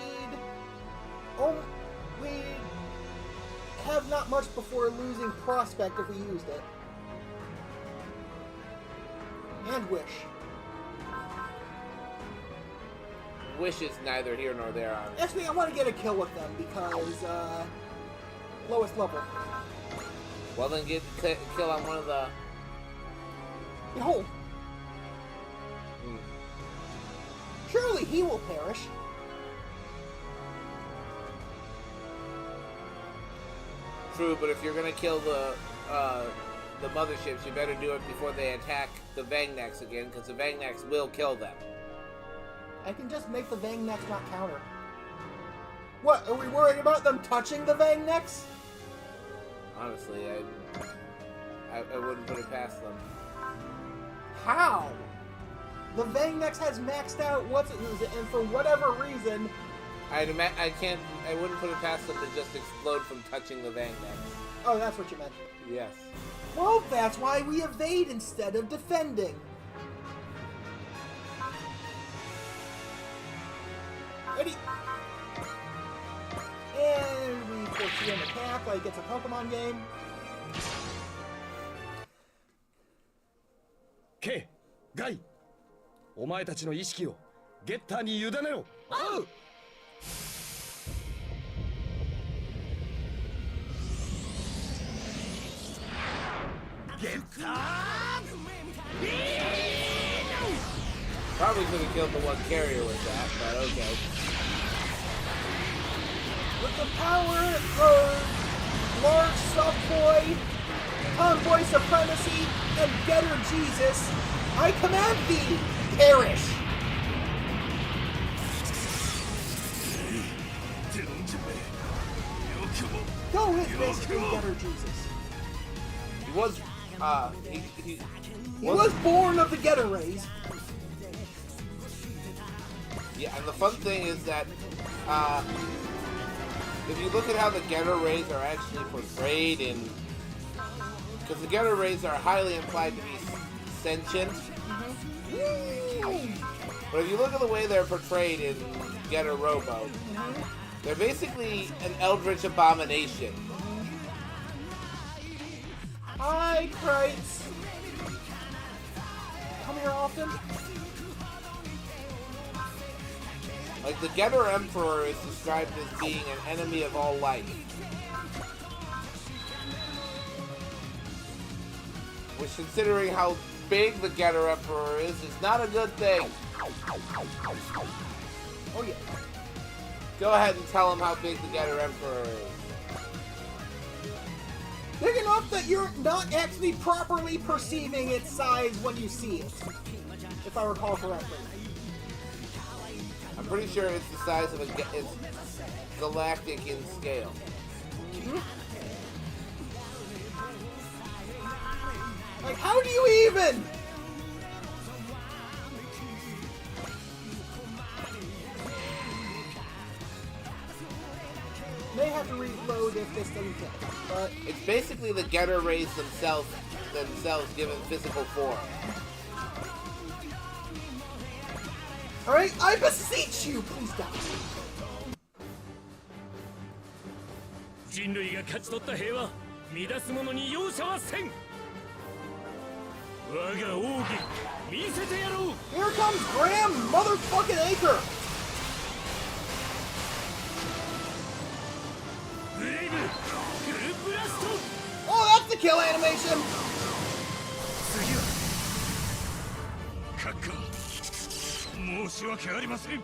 have not much before losing prospect if we used it. And wish. Wish is neither here nor there. Actually, I want to get a kill with them because, lowest level. Well, then get kill on one of the. Behold. Surely he will perish. True, but if you're gonna kill the motherships, you better do it before they attack the Vangnecks again, because the Vangnecks will kill them. I can just make the Vangnecks not counter. What, are we worried about them touching the Vangnecks? Honestly, I wouldn't put it past them. How? The Vangnecks has maxed out and for whatever reason... I wouldn't put it past them to just explode from touching the Vangnecks. Oh, that's what you meant. Yes. Well, that's why we evade instead of defending. Ready? And we put you in the path like it's a Pokemon game. K、ガイ、お前たちの意識をゲッターに委ねろ。おう。ゲッター。Probably could have killed the one carrier with that, but okay. With the power of Large Subboy, Tomboy Supremacy, and Getter Jesus, I command thee, perish! Go hit basically Getter Jesus. He was, He was born of the Getter Rays. Yeah, and the fun thing is that, if you look at how the Getter Rays are actually portrayed in... Because the Getter Rays are highly implied to be sentient. But if you look at the way they're portrayed in Getter Robo, they're basically an eldritch abomination. Hi, Krites. Come here often? Like, the Getter Emperor is described as being an enemy of all life. Which, considering how big the Getter Emperor is not a good thing. Oh, yeah. Go ahead and tell him how big the Getter Emperor is. Big enough that you're not actually properly perceiving its size when you see it. If I recall correctly. I'm pretty sure it's the size of it's galactic in scale. Like, how do you even? May have to reload if this doesn't hit, but It's basically the Getter Rays themselves given physical form. alright, I beseech you, please die. 人類が勝ち取った平和、乱す者に容赦はせん。我が奥義、見せてやろう。 Here comes Graham motherfucking Acre. ブレイブ、グルブラスト。 Oh, that's the kill animation. 次は閣下、申し訳ありません。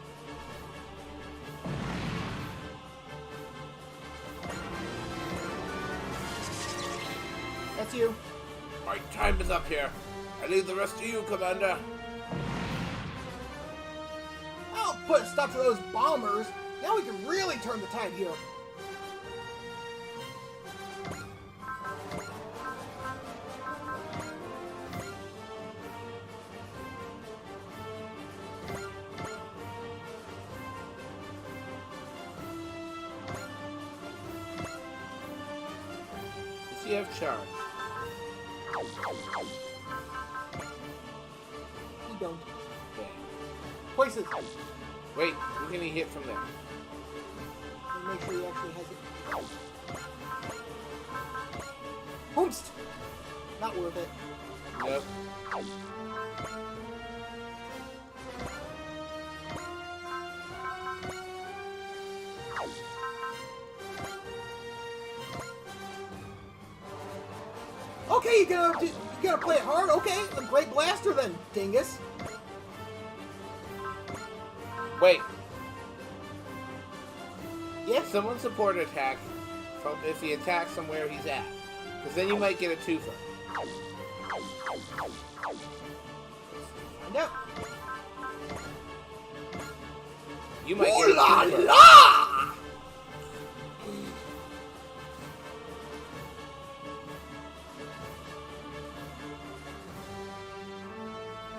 That's you. My time is up here. I leave the rest to you, Commander. I'll put stuff to those bombers. Now we can really turn the tide here. Does he have charge? You don't. Okay. Places. Wait, who can he hit from there? Let me make sure he actually has it. Boomst! Not worth it. Nope. Okay, you gotta play it hard. Okay, the Great Blaster then, dingus. Wait. Yeah. Someone support attack from if he attacks from where he's at. Because then you might get a twofer. Find out. You might Ooh get a la twofer. la!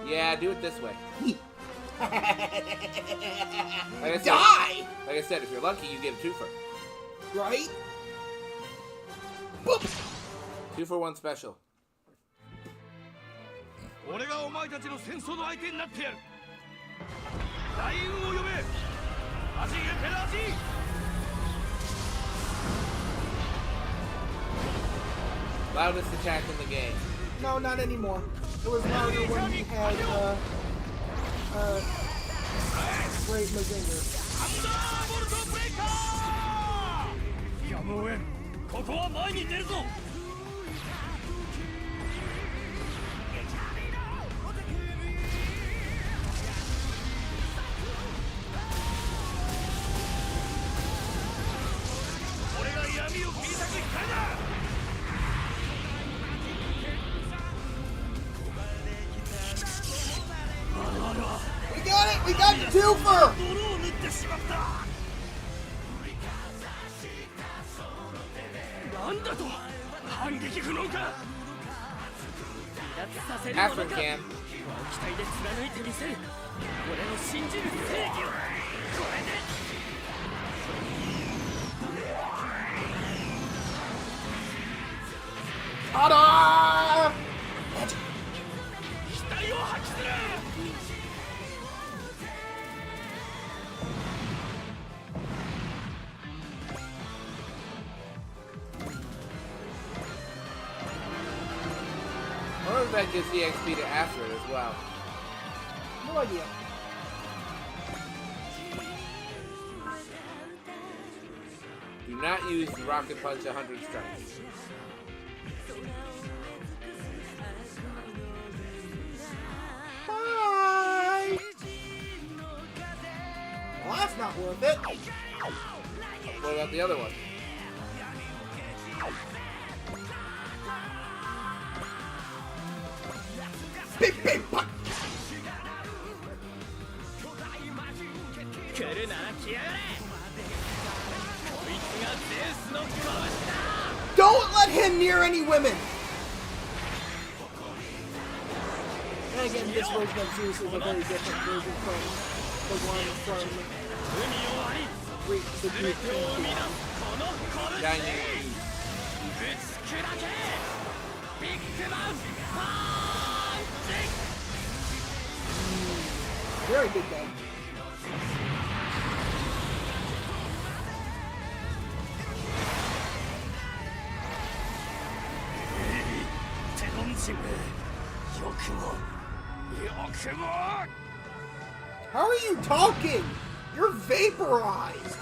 Yeah, do it this way. Like I said, Die! like I said, if you're lucky, you get a twofer. Right? Boop! 2 for 1 special. 俺がお前たちの戦争の相手になってやる。大運を呼べ。アジゲペラジ。 Loudest attack in the game. No, not anymore. It was louder when he had, Great Mazinger. アンダーボルトブレイカー。やむをえん。ここは前に出るぞ。 俺が闇を切り裂く光だ。 We got it! We got the twofer! 泥を塗ってしまった。なんだと反撃不能か。 Catherine can. 期待で貫いてみせる。俺の信じる正義を。これで。 Ta-da! 期待を発揮する。 I wonder if that gives EXP to Astrid as well. No idea. Do not use the Rocket Punch 100 strikes. Bye! Well, that's not worth it. What about the other one? Beep, beep, pop. 来るなら来やがれ。こいつがゼウスの拳だ。 Don't let him near any women! And again, this version of Zeus is a very different version from the one from 海を割り Greek the 全 Greek てを生み出 Pantheon. すこの拳。 Dynamic. ぶち砕け。ビッグマウスパンチ。 Very good guy. How are you talking? You're vaporized.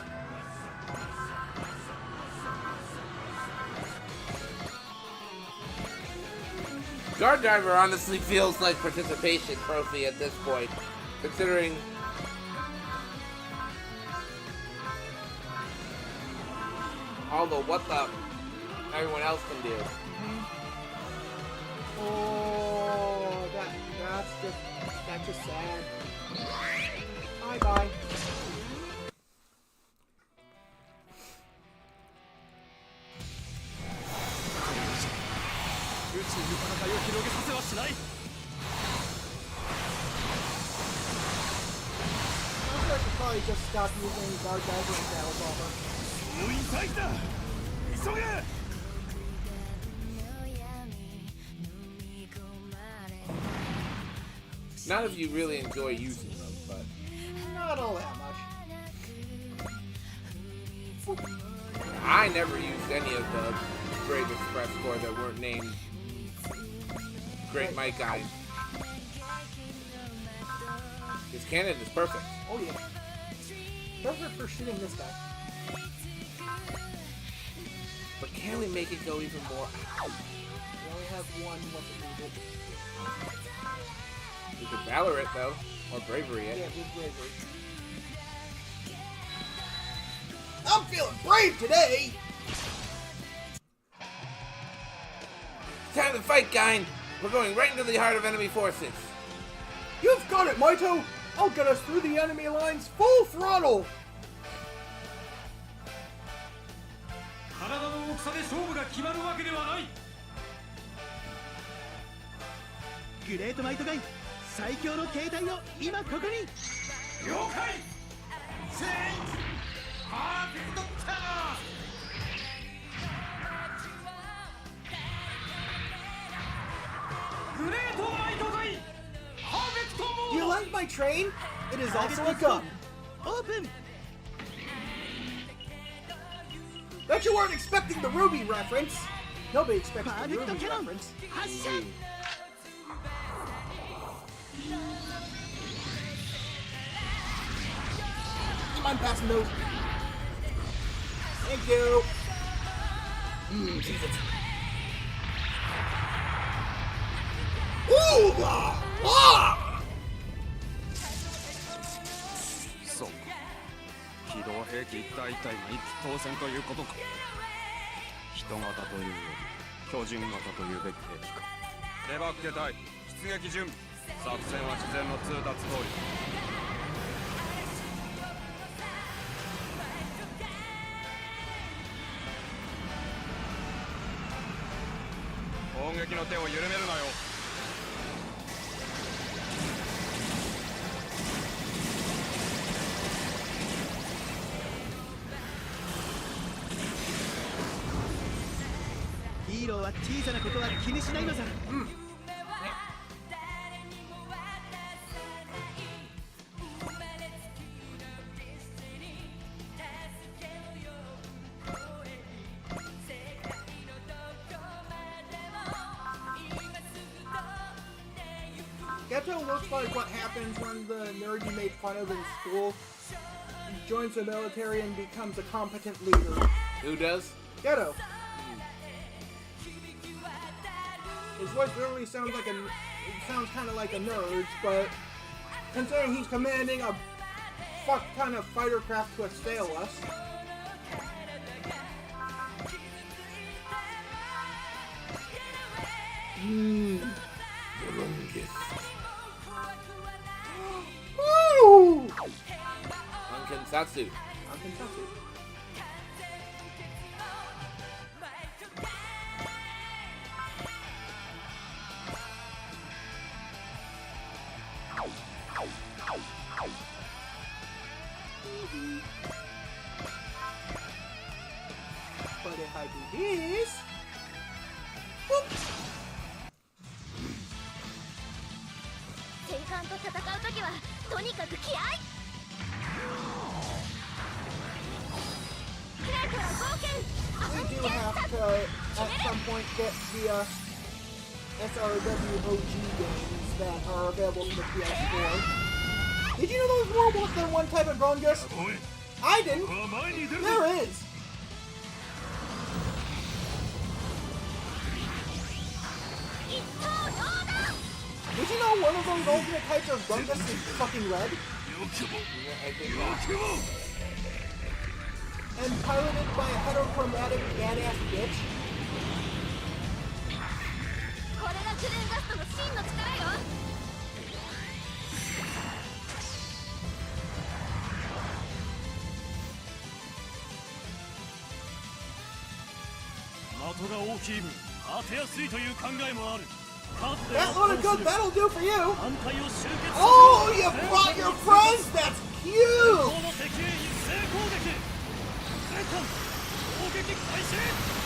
Guard Driver honestly feels like participation trophy at this point, considering all the what the everyone else can do. Oh, that's just sad. Bye bye. I should probably just stop using Guard Diver and Battle Bomber. 追い裂いた。急げ。 None of you really enjoy using them, but Not all that much. I never used any of the Brave Express Corps that weren't named Great Might Guys. His cannon is perfect. Oh yeah. Perfect for shooting this guy. But can we make it go even more? We only have one weapon needed. We could Valor it though, or Bravery it. Yeah, with bravery. I'm feeling brave today! the fight, Gain. We're going right into the heart of enemy forces. You've got it, Maito! I'll get us through the enemy lines full throttle! 体の大きさで勝負が決まるわけではない。グレートマイトガイ最強の形態を今ここに。了解。チェンジパーフェクトターン。グレートマイトガイパーフェクトモー Do ド。 you like my train? It is also a gun. オープン。 Bet you weren't expecting the Ruby reference. Nobody expects パー the フェクト Ruby キャノン reference. 発射。 Come on, pass those. Thank you. Jesus. Ooh! Ah! そうか。機動兵器一体一体が一気当選ということか。人型というより巨人型というべき兵器か。レバッケ隊出撃準備。作戦は自然の通達通り。攻撃の手を緩めるなよ。ヒーローは小さなことは気にしないのさ。Geto looks like what happens when the nerd you made fun of in school joins the military and becomes a competent leader. Who does? Geto. His voice literally sounds like it sounds kind of like a nerd's, but considering he's commanding a fuck ton of fighter craft to assail us. Woo! Ankensatsu. Ankensatsu. But if I do this, whoop. 戦艦と戦うときはとにかく気合い。クレイトは冒険。 We do have to, at some point, get the SRWOG games that are available for the PS4. Did you know there was more than one type of Grungus? I didn't. There is. Did you know one of those alternate types of Grungus is fucking red? And piloted by a heterochromatic badass bitch? これがクレンガストの真の力よ。的が大きい分当てやすいという考えもある。 That what a good battle do for you! 反対を集結。 Oh, you brought your friends! That's cute! の敵へ一斉攻撃。前艦攻撃開始。